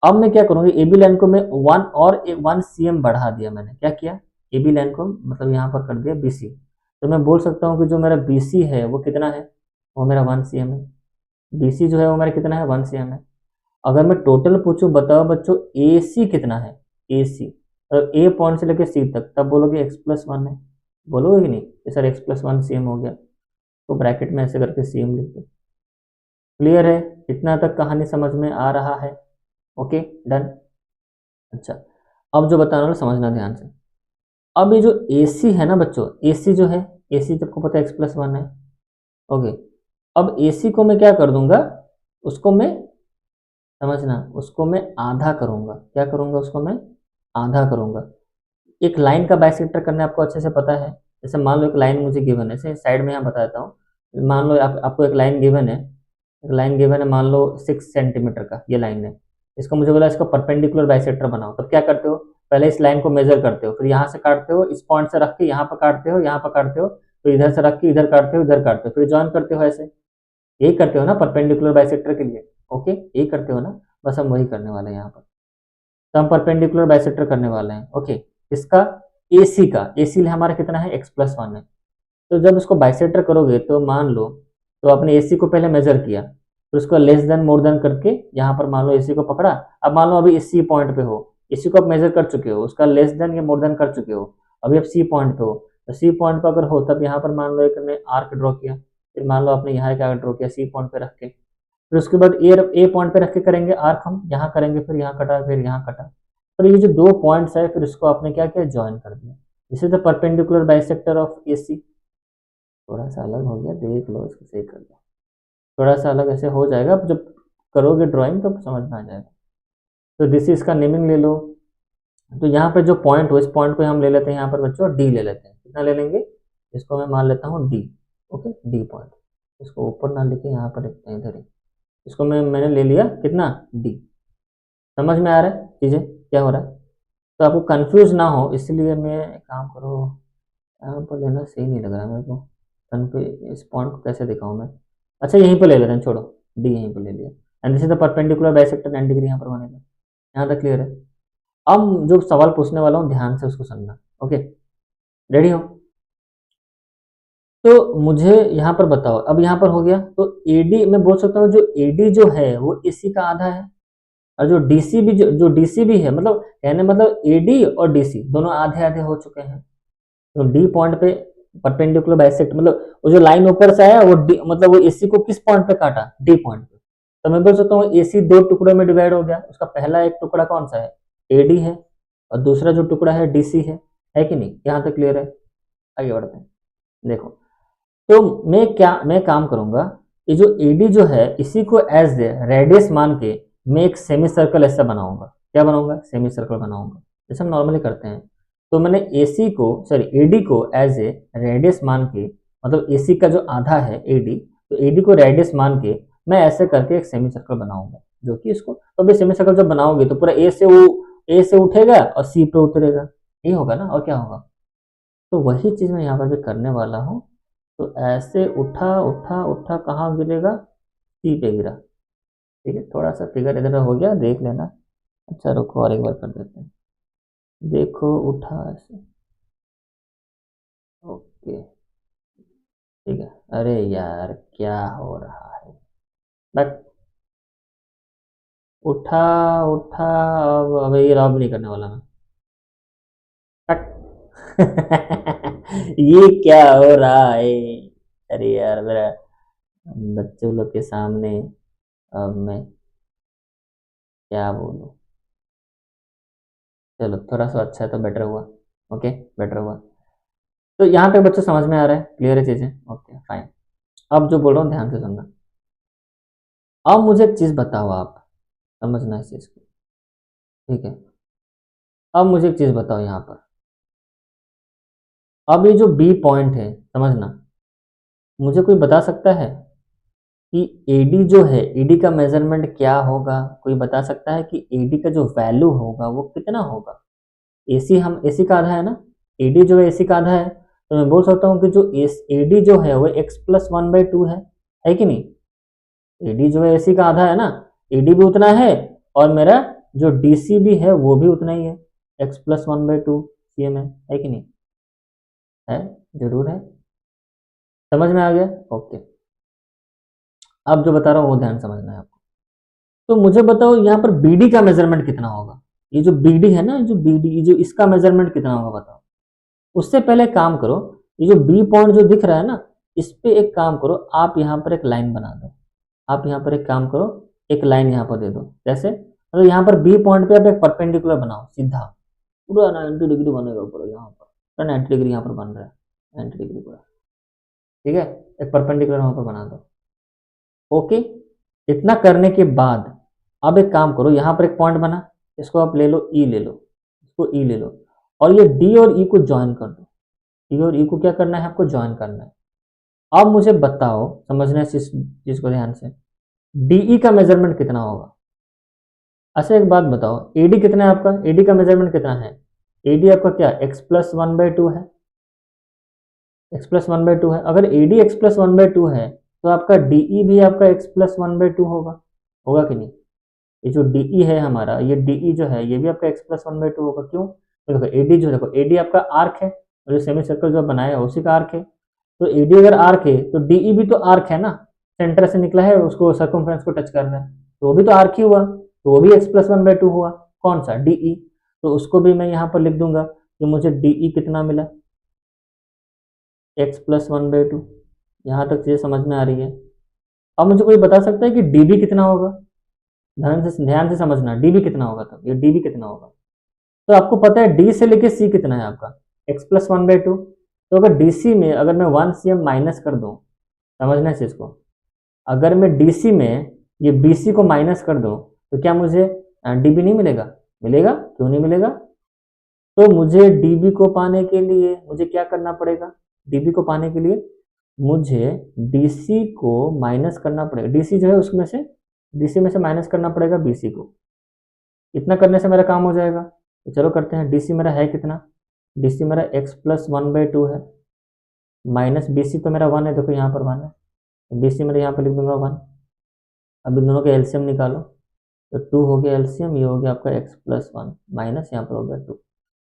अब मैं क्या करूंगा, ए बी लाइन को मैं 1 बढ़ा दिया। मैंने क्या किया, ए बी लाइन को मतलब यहाँ पर कर दिया बी सी। तो मैं बोल सकता हूँ कि जो मेरा बी सी है वो कितना है, वो मेरा 1 cm है। बी सी जो है वो मेरा कितना है, 1 cm है। अगर मैं टोटल पूछूं, बताओ बच्चों ए सी कितना है, ए सी, और ए पॉइंट से लेकर सी तक, तब बोलोगे x+1 है, बोलोगे कि नहीं सर x+1 cm हो गया, तो ब्रैकेट में ऐसे करके cm लिख दो। क्लियर है, इतना तक कहानी समझ में आ रहा है। Okay done. अच्छा, अब जो बताना है समझना ध्यान से। अब ये जो ए सी है ना बच्चों, ए सी जो है, ए सी सबको पता है x+1 है। ओके, अब ए सी को मैं क्या कर दूंगा, उसको मैं, समझना, उसको मैं आधा करूंगा। क्या करूंगा, उसको मैं आधा करूंगा। एक लाइन का बाइसेक्टर करने आपको अच्छे से पता है। जैसे मान लो एक लाइन मुझे गिवन है, जैसे साइड में यहाँ बताता हूँ। मान लो आपको एक लाइन गिवन है, एक लाइन गिवन है, मान लो 6 सेंटीमीटर का ये लाइन है। इसको मुझे बोला इसको परपेंडिकुलर बाइसेक्टर बनाओ, तब क्या करते हो, पहले इस लाइन को मेजर करते हो, फिर यहाँ से काटते हो, इस पॉइंट से रख के यहाँ पर काटते हो, यहाँ पर काटते हो, फिर इधर से रख के इधर काटते हो, इधर काटते हो, फिर ज्वाइन करते हो। ऐसे यही करते हो ना परपेंडिकुलर बाइसेक्टर के लिए। ओके, यही करते हो ना, बस हम वही करने वाले हैं यहाँ पर। तो हम परपेंडिकुलर बाइसेक्टर करने वाले हैं। ओके, इसका AC का, AC हमारा कितना है, x+1 है। तो जब इसको बाइसेक्टर करोगे तो मान लो, तो आपने AC को पहले मेजर किया, फिर उसको लेस देन मोर देन करके यहाँ पर मान लो AC को पकड़ा। अब मान लो अभी इस C पॉइंट पे हो, AC को आप मेजर कर चुके हो, उसका लेस देन या मोर देन कर चुके हो, अभी आप C पॉइंट पे हो। तो C पॉइंट पे अगर हो तब यहाँ पर मान लो एक ने आर्क ड्रॉ किया, फिर मान लो आपने यहाँ एक आर्क ड्रॉ किया C पॉइंट पे रख के, फिर उसके बाद ए पॉइंट पे रख के करेंगे आर्क, हम यहाँ करेंगे, फिर यहाँ कटा, फिर यहाँ कटा। पर ये जो दो पॉइंट्स है, फिर इसको आपने क्या किया, ज्वाइन कर दिया। This is the perpendicular bisector of AC। थोड़ा सा अलग हो गया, देख लो, इसको सही कर दो, थोड़ा सा अलग ऐसे हो जाएगा, जब करोगे ड्राइंग तो समझ में आ जाएगा। तो दिस इसका नेमिंग ले लो। तो यहाँ पे जो पॉइंट हो, इस पॉइंट को हम ले लेते हैं यहाँ पर बच्चों D ले लेते हैं। कितना ले लेंगे, इसको मैं मान लेता हूँ D। ओके, D पॉइंट, इसको ऊपर ना लिखे, यहाँ पर लिखते हैं इधर ही। इसको मैंने ले लिया कितना, D। समझ में आ रहा है चीजें क्या हो रहा है, तो आपको कंफ्यूज ना हो इसलिए मैं एक काम करो, यहाँ पर लेना सही नहीं लग रहा मेरे को, कंफ्यूज इस पॉइंट को कैसे दिखाऊं मैं। अच्छा यहीं पर ले लेते हैं, छोड़ो, डी यहीं पर ले लिया, and this is the perpendicular bisector 90 degree यहाँ पर बनेगा। यहाँ तक क्लियर है। अब जो सवाल पूछने वाला हूँ ध्यान से उसको सुनना। ओके, रेडी हो। तो मुझे यहाँ पर बताओ, अब यहाँ पर हो गया, तो एडी मैं बोल सकता हूँ जो एडी जो है वो एसी का आधा है, और जो डीसी भी जो डीसी भी है, मतलब कहने मतलब एडी और डीसी दोनों आधे आधे हो चुके हैं। तो डी पॉइंट पे परपेंडिकुलर बाइसेक्ट, मतलब वो जो लाइन ऊपर से आया वो डी, मतलब वो एसी को किस पॉइंट पे काटा, डी पॉइंट पे। तो मैं बोल सकता हूँ एसी दो टुकड़ों में डिवाइड हो गया। उसका पहला एक टुकड़ा कौन सा है, एडी है, और दूसरा जो टुकड़ा है डीसी है कि नहीं। यहाँ तक क्लियर है, आगे बढ़ते हैं। देखो, तो मैं काम करूंगा, ये जो एडी जो है इसी को एज रेडियस मान के मैं एक सेमी सर्कल ऐसा बनाऊंगा। क्या बनाऊंगा, सेमी सर्कल बनाऊंगा, जैसे हम नॉर्मली करते हैं। तो मैंने एडी को एज ए रेडियस मान के, मतलब एसी का जो आधा है एडी, तो एडी को रेडियस मान के मैं ऐसे करके एक सेमी सर्कल बनाऊंगा, जो कि इसको, तो अभी सेमी सर्कल जब बनाओगे तो पूरा ए से उठेगा और सी पे उतरेगा, ये होगा ना, और क्या होगा। तो वही चीज मैं यहाँ पर भी करने वाला हूँ। तो ऐसे उठा उठा उठा, कहाँ गिरेगा, सी पे गिरा। ठीक है, थोड़ा सा फिगर इधर हो गया, देख लेना। अच्छा रुको और एक बार कर देते हैं। देखो उठा ऐसे, ओके ठीक है। अरे यार क्या हो रहा है, बट उठा उठा, अब ये रब नहीं करने वाला मैं, ये क्या हो रहा है। अरे यार मेरा बच्चों लोग के सामने अब मैं क्या बोलूं। चलो थोड़ा सा अच्छा है तो बेटर हुआ। ओके, बेटर हुआ। तो यहाँ तक बच्चों समझ में आ रहा है, क्लियर है चीजें, ओके फाइन। अब जो बोल रहा हूँ ध्यान से सुनना। अब मुझे एक चीज बताओ, आप समझना इस चीज को, ठीक है। अब मुझे एक चीज बताओ यहाँ पर, अब ये जो बी पॉइंट है, समझना, मुझे कोई बता सकता है कि एडी जो है, एडी का मेजरमेंट क्या होगा। कोई बता सकता है कि एडी का जो वैल्यू होगा वो कितना होगा। एसी का आधा है ना, एडी जो है एसी का आधा है, तो मैं बोल सकता हूँ कि जो एडी जो है वो x+1/2 है कि नहीं। एडी जो है एसी का आधा है ना, एडी भी उतना है, और मेरा जो डीसी भी है वो भी उतना ही है, x+1/2 cm है कि नहीं, है, जरूर है। समझ में आ गया, ओके। अब जो बता रहा हूँ वो ध्यान समझना है आपको। तो मुझे बताओ यहाँ पर बीडी का मेजरमेंट कितना होगा। ये जो बीडी है ना, जो बीडी, जो इसका मेजरमेंट कितना होगा बताओ। उससे पहले काम करो, ये जो बी पॉइंट जो दिख रहा है ना, इस पे एक काम करो, आप यहाँ पर एक लाइन बना दो। आप यहाँ पर एक काम करो, एक लाइन यहाँ पर दे दो। जैसे मतलब यहाँ पर बी पॉइंट पे आप एक परपेंडिकुलर बनाओ सीधा, पूरा 90 डिग्री बनेगा पूरा, यहाँ पर 90 डिग्री यहाँ पर बन रहा है, 90 डिग्री पूरा, ठीक है। एक परपेंडिकुलर वहां पर बना दो, ओके। इतना करने के बाद अब एक काम करो, यहाँ पर एक पॉइंट बना, इसको आप ले लो, ई ले लो, इसको ई ले लो, और ये डी और ई को ज्वाइन कर दो। डी और ई को क्या करना है, आपको ज्वाइन करना है। अब मुझे बताओ, समझना इस चीज को ध्यान से, डीई का मेजरमेंट कितना होगा। अच्छा एक बात बताओ, एडी कितना है आपका, एडी का मेजरमेंट कितना है। एडी आपका क्या x+1/2 है, x+1/2 है। अगर एडी x+1/2 है तो आपका डीई भी आपका x+1/2 होगा, होगा कि नहीं। ये जो डीई है हमारा, ये डीई जो है ये भी आपका x+1/2 होगा। क्यों, तो देखो एडी जो, देखो एडी आपका आर्क है, और जो सेमी सर्कल जो बनाया है उसी का आर्क है। तो एडी अगर आर्क है तो डीई भी तो आर्क है ना, सेंटर से निकला है, उसको सर्कमफ्रेंस को टच कर रहा है, तो वो भी तो आर्क ही हुआ, तो वो भी x+1/2 हुआ। कौन सा, डीई। तो उसको भी मैं यहाँ पर लिख दूंगा कि मुझे डीई कितना मिला, x+1/2। यहाँ तक चीजें समझ में आ रही है। अब मुझे कोई बता सकता है कि डीबी कितना होगा। ध्यान से समझना, डीबी कितना होगा, तब ये डीबी कितना होगा। तो आपको पता है डी से लेके सी कितना है आपका, x+1/2। तो अगर डीसी में अगर मैं 1 cm माइनस कर दूं, समझना इस चीज को, अगर मैं डीसी में ये बीसी को माइनस कर दूं तो क्या मुझे डीबी नहीं मिलेगा, मिलेगा, क्यों नहीं मिलेगा। तो मुझे डीबी को पाने के लिए मुझे क्या करना पड़ेगा, डीबी को पाने के लिए मुझे डीसी को माइनस करना पड़ेगा, डीसी जो है उसमें से, डीसी में से माइनस करना पड़ेगा बीसी को। इतना करने से मेरा काम हो जाएगा। तो चलो करते हैं, डीसी मेरा है कितना, डीसी मेरा x+1/2 है, माइनस बीसी तो मेरा 1 है, देखो यहाँ पर 1 है, बीसी मेरे यहाँ पर लिख दूंगा 1। अब इन दोनों के एलसीएम निकालो, तो 2 हो गया एलसीएम, ये हो गया आपका x+1 माइनस यहाँ पर हो गया 2।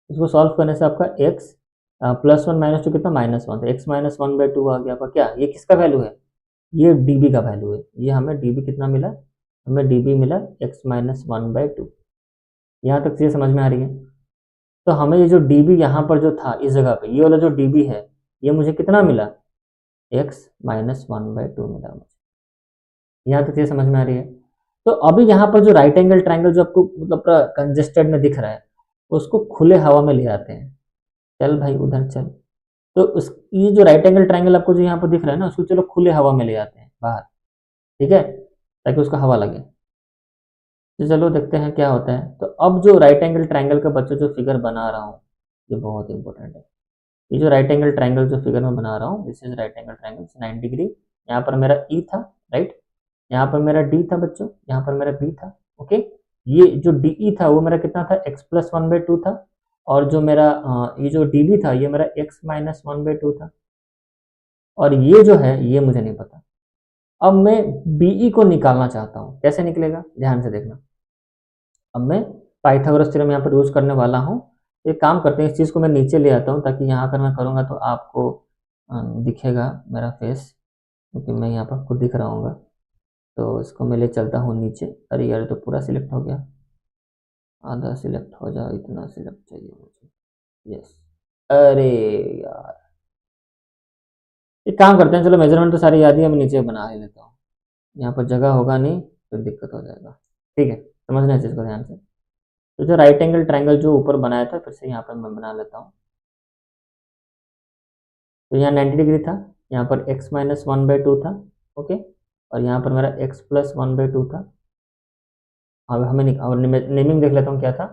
इसको सॉल्व करने से आपका x +1 - 2 कितना, -1, तो x-1/2 आ गया आपका। क्या ये किसका वैल्यू है, ये डीबी का वैल्यू है। ये हमें डीबी कितना मिला, हमें डीबी मिला x-1/2। यहाँ तक चीज़ें समझ में आ रही है। तो हमें ये जो डीबी यहाँ पर जो था इस जगह पे, ये वाला जो डीबी है, ये मुझे कितना मिला, x-1/2 मिला मुझे। यहाँ तक चीज़ें समझ में आ रही है। तो अभी यहाँ पर जो राइट एंगल ट्राइंगल जो आपको मतलब पूरा कंजेस्टेड में दिख रहा है, उसको खुले हवा में ले आते हैं। चल भाई उधर चल। तो उस, ये जो राइट एंगल ट्राइंगल आपको जो यहाँ पर दिख रहा है ना, उसको चलो खुले हवा में ले आते हैं बाहर, ठीक है, ताकि उसका हवा लगे। तो चलो देखते हैं क्या होता है। तो अब जो राइट एंगल ट्राइंगल का बच्चों जो फिगर बना रहा हूँ, ये बहुत इंपॉर्टेंट है। ये जो राइट एंगल ट्राइंगल जो फिगर में बना रहा हूँ, this is right angle triangle 90 degree. यहाँ पर मेरा ई था, राइट, यहाँ पर मेरा डी था बच्चों, यहाँ पर मेरा बी था। ओके, ये जो डी था वो मेरा कितना था, एक्स प्लस 1/2 था, और जो मेरा ये जो डी बी था ये मेरा एक्स माइनस 1/2 था, और ये जो है ये मुझे नहीं पता। अब मैं बीई को निकालना चाहता हूँ, कैसे निकलेगा ध्यान से देखना। अब मैं पाइथागोरस थ्योरम यहाँ पर यूज करने वाला हूँ। एक काम करते हैं, इस चीज़ को मैं नीचे ले आता हूँ ताकि यहाँ पर मैं करूँगा तो आपको दिखेगा मेरा फेस, क्योंकि मैं यहाँ पर खुद दिख रहा हूँ। तो इसको मैं ले चलता हूँ नीचे। अरे यार तो पूरा सिलेक्ट हो गया, आधा सिलेक्ट हो जाए, इतना सिलेक्ट चाहिए मुझे। यस, अरे यार एक काम करते हैं, चलो मेजरमेंट तो सारी याद ही है, मैं नीचे बना ही लेता हूँ, यहाँ पर जगह होगा नहीं फिर दिक्कत हो जाएगा। ठीक है, समझना चीज़ को ध्यान से। तो जो राइट एंगल ट्राइंगल जो ऊपर बनाया था फिर से यहाँ पर मैं बना लेता हूँ। तो यहाँ 90 डिग्री था, यहाँ पर x माइनस 1/2 था, ओके, और यहाँ पर मेरा x प्लस 1/2 था। अब हमें और नेमिंग देख लेता हूँ क्या था,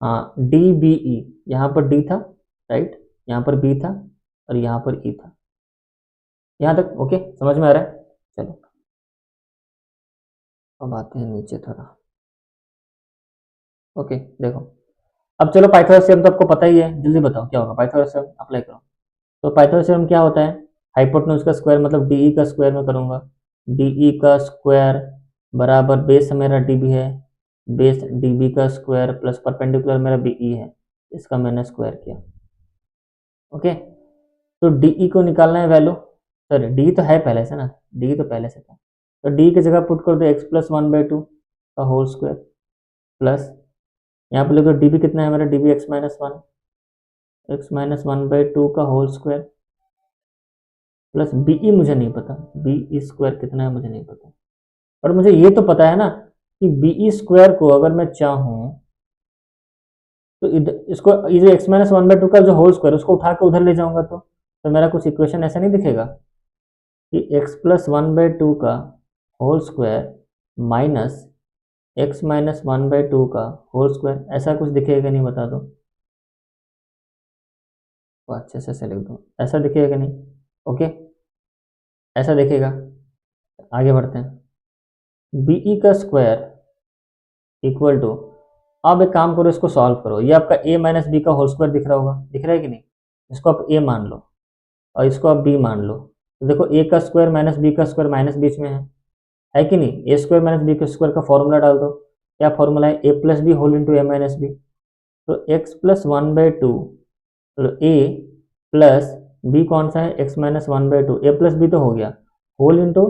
हाँ डी बी ई, यहाँ पर डी था, राइट, यहाँ पर बी था, और यहाँ पर ई था। यहाँ तक ओके, समझ में आ रहा है। चलो अब आते हैं नीचे थोड़ा। ओके देखो, अब चलो पाइथागोरस थ्योरम तो आपको पता ही है, जल्दी बताओ क्या होगा, पाइथागोरस थ्योरम अप्लाई करो। तो पाइथागोरस थ्योरम क्या होता है, हाइपोटेन्यूज का स्क्वायर मतलब डीई का स्क्वायर में करूंगा, डीई का स्क्वायर बराबर बेस मेरा डीबी है, बेस डीबी का स्क्वायर प्लस परपेंडिकुलर मेरा बीई है, इसका मैंने स्क्वायर किया। ओके, तो डीई को निकालना है वैल्यू, सॉरी डी तो है पहले से ना, डी तो पहले से था, तो डी की जगह पुट कर दो एक्स प्लस 1/2 का होल स्क्वायर प्लस, यहाँ पर लिखो डीबी कितना है मेरा, डीबी एक्स माइनस 1/2 का होल स्क्वायर प्लस बीई मुझे नहीं पता, बीई स्क्वायर कितना है मुझे नहीं पता, और मुझे ये तो पता है ना कि बीई स्क्वायर को अगर मैं चाहूँ तो इधर इसको ये जो एक्स माइनस 1/2 का जो होल स्क्वायर उसको उठा के उधर ले जाऊंगा तो मेरा कुछ इक्वेशन ऐसा नहीं दिखेगा कि एक्स प्लस 1/2 का whole square minus x minus 1/2 का होल स्क्वायर, ऐसा कुछ दिखेगा नहीं, बता दो तो अच्छे से लिख दो, ऐसा दिखेगा नहीं। ओके, ऐसा दिखेगा। आगे बढ़ते हैं, बीई का स्क्वायर इक्वल टू, अब एक काम करो इसको सॉल्व करो, ये आपका a माइनस बी का होल स्क्वायर दिख रहा होगा, दिख रहा है कि नहीं, इसको आप a मान लो और इसको आप b मान लो, तो देखो a का स्क्वायर माइनस बी का स्क्वायर माइनस बीच में है कि नहीं, ए स्क्वायर माइनस बी के स्क्वायर का फॉर्मूला डाल दो, क्या फॉर्मूला है, a plus b whole into a minus b, तो एक्स प्लस 1/2, तो a प्लस बी कौन सा है, x minus 1/2, a plus b तो हो गया, whole into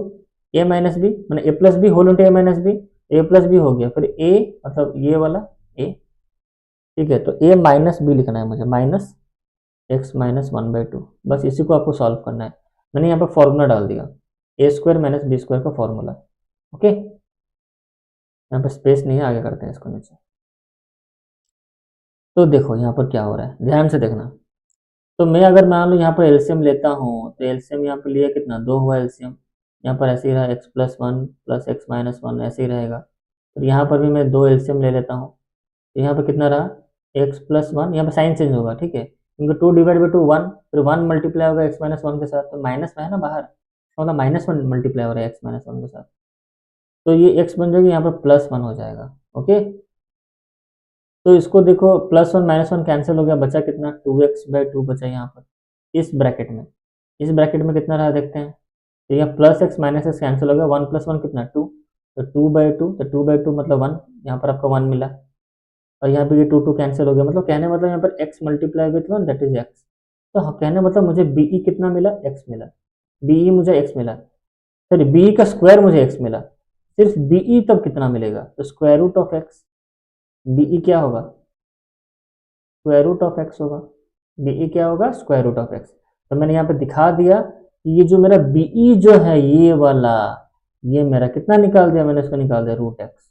a minus b, मैंने a plus b whole into a minus B, A plus B हो गया, फिर ए मतलब ये वाला ए, ठीक है, तो ए माइनस बी लिखना है मुझे, माइनस एक्स माइनस 1/2, बस इसी को आपको सॉल्व करना है। मैंने यहाँ पर फॉर्मूला डाल दिया, ए स्क्वायर माइनस बी स्क्वायर का फॉर्मूला। ओके, यहाँ पर स्पेस नहीं है, आगे करते हैं इसको नीचे। तो देखो यहाँ पर क्या हो रहा है, ध्यान से देखना। तो मैं अगर मान लो यहाँ पर एलसीएम लेता हूँ, तो एलसीएम यहाँ पर लिया कितना, 2 हुआ एलसीएम, यहाँ पर ऐसे ही रहा x plus 1 plus x minus 1 ऐसे ही रहेगा, तो यहाँ पर भी मैं 2 एलसीएम ले लेता हूँ, तो यहाँ पर कितना रहा, एक्स प्लस 1, यहाँ पर साइन चेंज होगा, ठीक है, क्योंकि 2 डिवाइड बाई 2 1, फिर 1 मल्टीप्लाई होगा एक्स माइनस 1 के साथ, तो माइनस में है ना बाहर, मतलब -1 मल्टीप्लाई हो रहा है एक्स माइनस 1 के साथ, तो ये एक्स बन जाएगी, यहाँ पर +1 हो जाएगा। ओके, तो इसको देखो +1 -1 कैंसिल हो गया, बचा कितना, 2x/2 बचा यहाँ पर इस ब्रैकेट में, इस ब्रैकेट में कितना रहा देखते हैं, तो यहाँ +x -x कैंसिल हो गया, 1 + 1 कितना 2, तो 2/2, तो 2/2 मतलब 1, यहाँ पर आपका 1 मिला, और यहाँ पे ये 2 कैंसिल हो गया, मतलब कहने मतलब यहाँ पर x multiply with 1 that is x, तो कहने मतलब मुझे बीई कितना मिला, x मिला, बीई मुझे x मिला, सॉरी बीई का स्क्वायर मुझे x मिला, सिर्फ बीई तब कितना मिलेगा, तो square root of x, BE क्या होगा, स्क्वायर रूट ऑफ एक्स होगा, बीई क्या होगा, स्क्वायर रूट ऑफ एक्स। तो मैंने यहाँ पे दिखा दिया कि ये जो मेरा बीई जो है ये वाला, ये मेरा कितना निकाल दिया मैंने, इसको निकाल दिया रूट एक्स।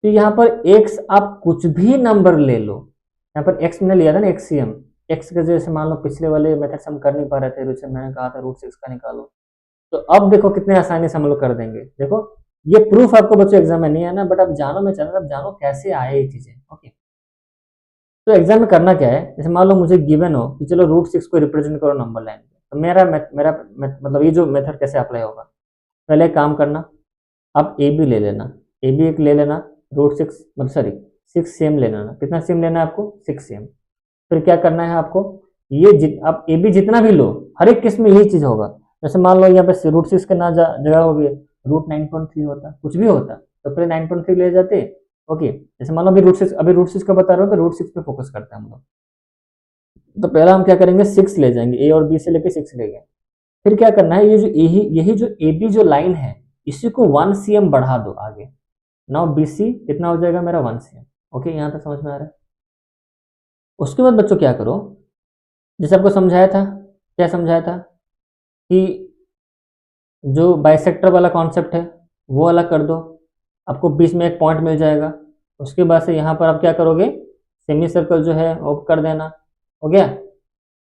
तो यहाँ पर एक्स आप कुछ भी नंबर ले लो, यहाँ पर एक्स मैंने लिया था ना एक्सीएम, एक्स के जैसे मान लो पिछले वाले मेथड से हम कर नहीं पा रहे थे, जैसे मैंने कहा था √6 का निकालो, तो अब देखो कितने आसानी से हम लोग कर देंगे। देखो ये प्रूफ आपको बच्चों एग्जाम में नहीं आना, बट अब जानो मैं चल रहा, अब जानो कैसे आए ये चीजें। ओके, तो एग्जाम में करना क्या है, जैसे मान लो मुझे गिवन हो कि चलो √6 को रिप्रेजेंट करो नंबर लाइन पे, तो मतलब ये जो मेथड कैसे अप्लाई होगा, पहले एक काम करना, आप ए बी ले लेना, ए बी एक ले लेना, √6 मतलब सॉरी 6 cm ले लेना। कितना cm लेना है आपको? 6 cm। फिर क्या करना है आपको, आप ए बी जितना भी लो, हर एक केस में यही चीज होगा। जैसे मान लो यहाँ पे √6 के ना जगह हो गई √9.3 होता, कुछ भी होता तो पहले 9.3 ले जाते। ओके, जैसे मान लो अभी √6 का बता रहा हूँ, तो √6 पे फोकस करते हैं हम लोग। तो पहला हम क्या करेंगे, 6 ले जाएंगे, ए और बी से लेके 6 ले गए। फिर क्या करना है, यही जो ए बी जो लाइन है, इसी को 1 cm बढ़ा दो आगे। नाउ बी सी कितना हो जाएगा मेरा? 1 cm। ओके, यहाँ तक समझ में आ रहा है? उसके बाद बच्चों क्या करो, जैसे आपको समझाया था, क्या समझाया था कि जो बाइसेक्टर वाला कॉन्सेप्ट है वो अलग कर दो, आपको बीच में एक पॉइंट मिल जाएगा। उसके बाद से यहाँ पर आप क्या करोगे, सेमी सर्कल जो है वो कर देना। हो गया?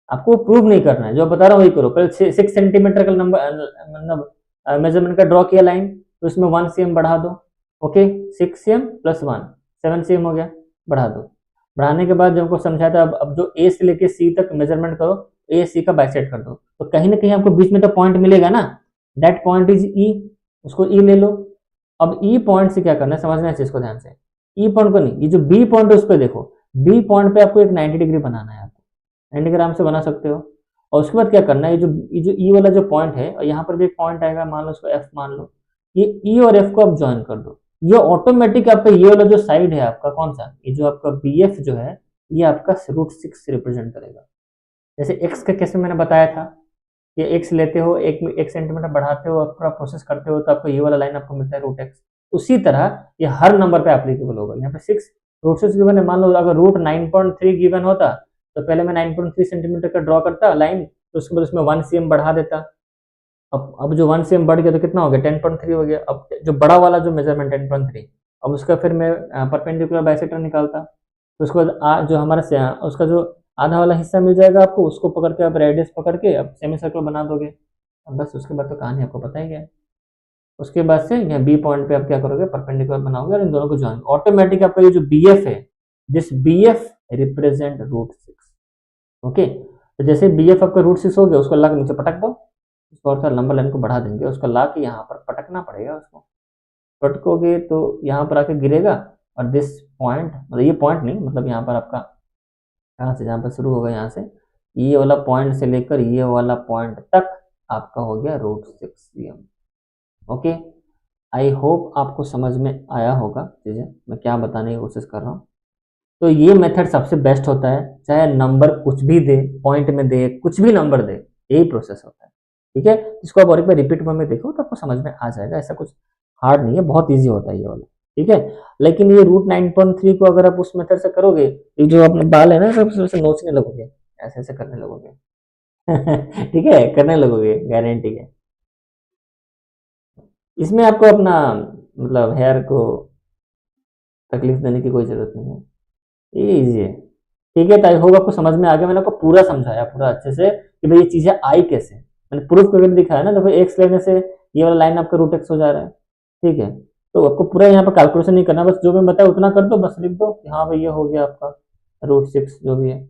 आपको प्रूव नहीं करना है, जो बता रहा हूँ वही करो। पहले 6 सेंटीमीटर का नंबर मतलब मेजरमेंट का ड्रॉ किया लाइन, तो इसमें 1 cm बढ़ा दो। ओके, 6 cm प्लस 1 7 cm हो गया, बढ़ा दो। बढ़ाने के बाद जो हमको समझाया था, अब जो ए से लेके सी तक मेजरमेंट करो, ए सी का बाइसेक्ट कर दो, तो कहीं ना कहीं आपको बीच में तो पॉइंट मिलेगा ना, दैट पॉइंट इज ई, उसको ई ले लो। अब ई पॉइंट से क्या करना है, समझना है चीज को ध्यान से। ई पॉइंट को नहीं, ये जो बी पॉइंट है उस पर देखो, बी पॉइंट पे आपको एक 90 डिग्री बनाना है, आपको 90 ग्राम से बना सकते हो। और उसके बाद क्या करना है, ये जो ई वाला जो पॉइंट है, और यहाँ पर भी एक पॉइंट आएगा, मान लो उसको एफ मान लो, ये ई और एफ को आप ज्वाइन कर दो। ये ऑटोमेटिक आपका ये वाला जो साइड है आपका, कौन सा, ये जो आपका बी एफ जो है, ये आपका √6 रिप्रेजेंट करेगा। जैसे एक्स का केस में मैंने बताया था, ये एक्स लेते हो, 1 सेंटीमीटर बढ़ाते हो, पूरा प्रोसेस करते हो, तो आपको ये वाला लाइन आपको मिलता है √x। उसी तरह ये हर नंबर पे एप्लीकेबल होगा। यहाँ पे 6 √6 गिवन है, मान लो अगर √9.3 गिवन होता, तो पहले मैं 9.3 सेंटीमीटर का ड्रॉ करता लाइन, तो उसके बाद उसमें 1 cm बढ़ा देता। अब जो 1 cm बढ़ गया तो कितना हो गया? 10.3 हो गया। अब जो बड़ा वाला जो मेजरमेंट 10.3, अब उसका फिर मैं परपेंडिकुलर बाइसेक्टर निकालता, तो उसके बाद जो हमारा उसका जो आधा वाला हिस्सा मिल जाएगा आपको, उसको पकड़ के आप रेडियस पकड़ के अब सेमी सर्कल बना दोगे। अब बस उसके बाद तो कहानी आपको पता ही है। उसके बाद से यहाँ बी पॉइंट पे आप क्या करोगे, परपेंडिकुलर बनाओगे और इन दोनों को ज्वाइन, ऑटोमेटिक आपका ये जो बी एफ है, this B F represent √6। Okay, तो जैसे बी एफ आपका √6 हो गया, उसको ला के नीचे पटक दो, उसको और नंबर लाइन को बढ़ा देंगे, उसको ला के यहाँ पर पटकना पड़ेगा। उसको पटकोगे तो यहाँ पर आके गिरेगा, और दिस पॉइंट, मतलब ये पॉइंट नहीं, मतलब यहाँ पर आपका यहाँ से जहाँ पर शुरू होगा, यहाँ से ये वाला पॉइंट से लेकर ये वाला पॉइंट तक आपका हो गया √6 cm। ओके, आई होप आपको समझ में आया होगा चीज़ें मैं क्या बताने की कोशिश कर रहा हूँ। तो ये मेथड सबसे बेस्ट होता है, चाहे नंबर कुछ भी दे, पॉइंट में दे, कुछ भी नंबर दे, यही प्रोसेस होता है। ठीक है, इसको आप और एक बार रिपीट में देखो तो आपको समझ में आ जाएगा, ऐसा कुछ हार्ड नहीं है, बहुत ईजी होता है ये वाला। ठीक है, लेकिन ये √9.3 को अगर आप उस मेथड से करोगे, ये जो अपने बाल है ना, सब से नोचने लगोगे, ऐसे ऐसे करने लगोगे। ठीक है, करने लगोगे, गारंटी है। इसमें आपको अपना मतलब हेयर को तकलीफ देने की कोई जरूरत नहीं है, ये इजी है। ठीक है, तो आई होप आपको समझ में आ गया, मैंने आपको पूरा समझाया पूरा अच्छे से कि भाई ये चीजें आई कैसे, मैंने प्रूफ करके दिखाया ना। देखो एक्स लेने से ये वाला लाइन आपका √x हो जा रहा है। ठीक है, तो आपको पूरा यहाँ पर कैलकुलेशन नहीं करना, बस जो मैं बताया उतना कर दो, बस लिख दो कि हाँ भाई ये हो गया आपका √6 जो भी है।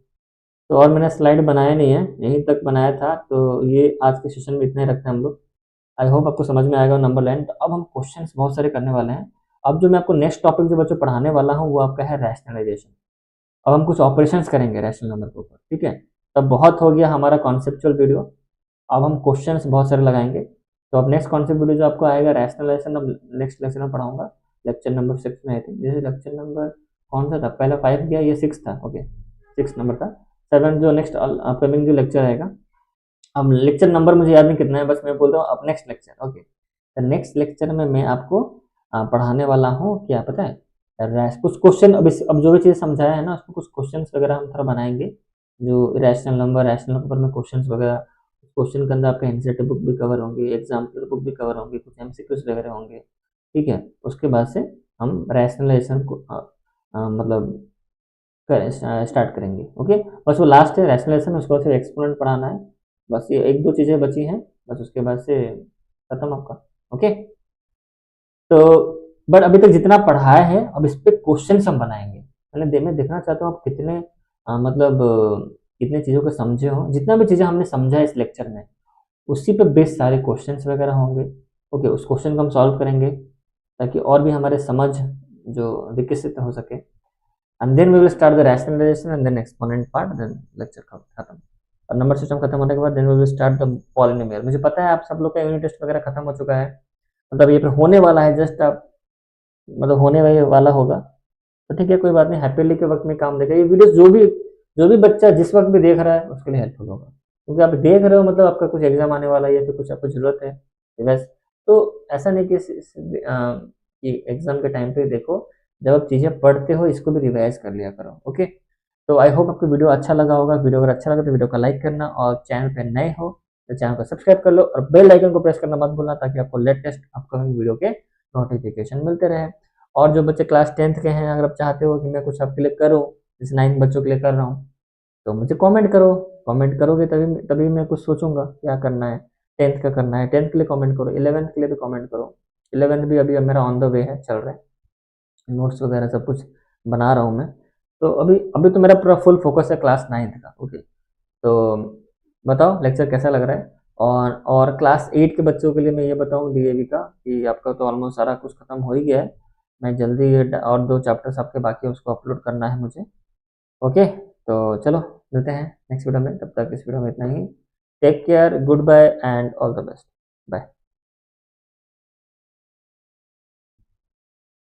तो और मैंने स्लाइड बनाया नहीं है, यहीं तक बनाया था। तो ये आज के सेशन में इतना ही रखते हैं हम लोग। आई होप आपको समझ में आएगा नंबर लाइन। तो अब हम क्वेश्चंस बहुत सारे करने वाले हैं। अब जो मैं आपको नेक्स्ट टॉपिक जो बच्चों पढ़ाने वाला हूँ वो आपका है रैशनलाइजेशन। अब हम कुछ ऑपरेशंस करेंगे रैशनल नंबर के ऊपर। ठीक है, तब बहुत हो गया हमारा कॉन्सेप्चुअल वीडियो, अब हम क्वेश्चंस बहुत सारे लगाएंगे। तो अब नेक्स्ट कॉन्सेप्ट वीडियो जो आपको आएगा रैशनलाइजेशन, अब नेक्स्ट लेक्चर में पढ़ाऊंगा, लेक्चर नंबर 6 में आई थी। जैसे लेक्चर नंबर कौन सा था, पहले 5 गया, ये 6 था। ओके, 6 नंबर था। 7 जो नेक्स्ट अपकमिंग जो लेक्चर आएगा, अब लेक्चर नंबर मुझे याद नहीं कितना है, बस मैं बोलता हूँ अब नेक्स्ट लेक्चर। ओके, तो नेक्स्ट लेक्चर में मैं आपको पढ़ाने वाला हूँ, क्या पता है, कुछ क्वेश्चन। अब जो भी चीज़ समझाया है ना, उसको कुछ क्वेश्चन वगैरह हम थोड़ा बनाएंगे, जो रैशनल नंबर ऊपर में क्वेश्चन वगैरह। क्वेश्चन के अंदर आपका एनसीईआरटी बुक भी कवर होंगे, एग्जाम्पल बुक भी कवर होंगे, कुछ एमसीक्यूज वगैरह होंगे। ठीक है, उसके बाद से हम रैशनलाइजेशन को मतलब स्टार्ट करेंगे। ओके, बस वो लास्ट है रैशनलाइजेशन, उसके बाद फिर एक्सपोनेंट पढ़ाना है। बस ये 1-2 चीज़ें बची हैं, बस उसके बाद से खत्म आपका। ओके, तो बट अभी तक जितना पढ़ाया है, अब इस पे क्वेश्चन हम बनाएंगे। मैं देखना चाहता हूँ आप कितने मतलब कितनी चीज़ों को समझे हो, जितना भी चीज़ें हमने समझा इस लेक्चर में उसी पे बेस्ड सारे क्वेश्चंस वगैरह होंगे। ओके, उस क्वेश्चन को हम सॉल्व करेंगे ताकि और भी हमारे समझ जो विकसित हो सके। And then we will start the rationalization and then exponent part, then lecture खत्म। और नंबर सिस्टम खत्म होने के बाद then we will start the polynomial. मुझे पता है आप सब लोग का यूनिट टेस्ट वगैरह खत्म हो चुका है, मतलब ये पे होने वाला है, जस्ट आप मतलब होने वाला होगा। तो ठीक है, कोई बात नहीं, हैप्पीली के वक्त में काम देगा ये वीडियो। जो भी बच्चा जिस वक्त भी देख रहा है उसके लिए हेल्पफुल होगा, क्योंकि आप देख रहे हो मतलब आपका कुछ एग्जाम आने वाला है या फिर कुछ आपको जरूरत है बस। तो ऐसा नहीं कि एग्जाम के टाइम पे देखो, जब आप चीज़ें पढ़ते हो इसको भी रिवाइज कर लिया करो। ओके, तो आई होप आपको वीडियो अच्छा लगा होगा। वीडियो अगर अच्छा लगा तो वीडियो को लाइक करना, और चैनल पे नए हो तो चैनल को सब्सक्राइब कर लो, और बेल आइकन को प्रेस करना मत भूलना, ताकि आपको लेटेस्ट अपकमिंग वीडियो के नोटिफिकेशन मिलते रहे। और जो बच्चे क्लास 10th के हैं, अगर आप चाहते हो कि मैं कुछ आपके लिए करूँ, जैसे 9 बच्चों के लिए कर रहा हूँ, तो मुझे कमेंट करो। कमेंट करोगे तभी तभी मैं कुछ सोचूंगा क्या करना है। 10th का करना है, 10th के लिए कमेंट करो, 11th के लिए भी कमेंट करो। 11th भी अभी मेरा ऑन द वे है, चल रहा है, नोट्स वगैरह सब कुछ बना रहा हूँ मैं। तो अभी अभी तो मेरा पूरा फुल फोकस है क्लास 9th का। ओके, तो बताओ लेक्चर कैसा लग रहा है। और क्लास 8 के बच्चों के लिए मैं ये बताऊँ डीएवी का, कि आपका तो ऑलमोस्ट सारा कुछ खत्म हो ही गया है। मैं जल्दी ये और 2 चैप्टर्स आपके बाकी है, उसको अपलोड करना है मुझे। ओके, तो चलो मिलते हैं नेक्स्ट वीडियो में, तब तक इस वीडियो में इतना ही। Take care, good bye and all the best, bye.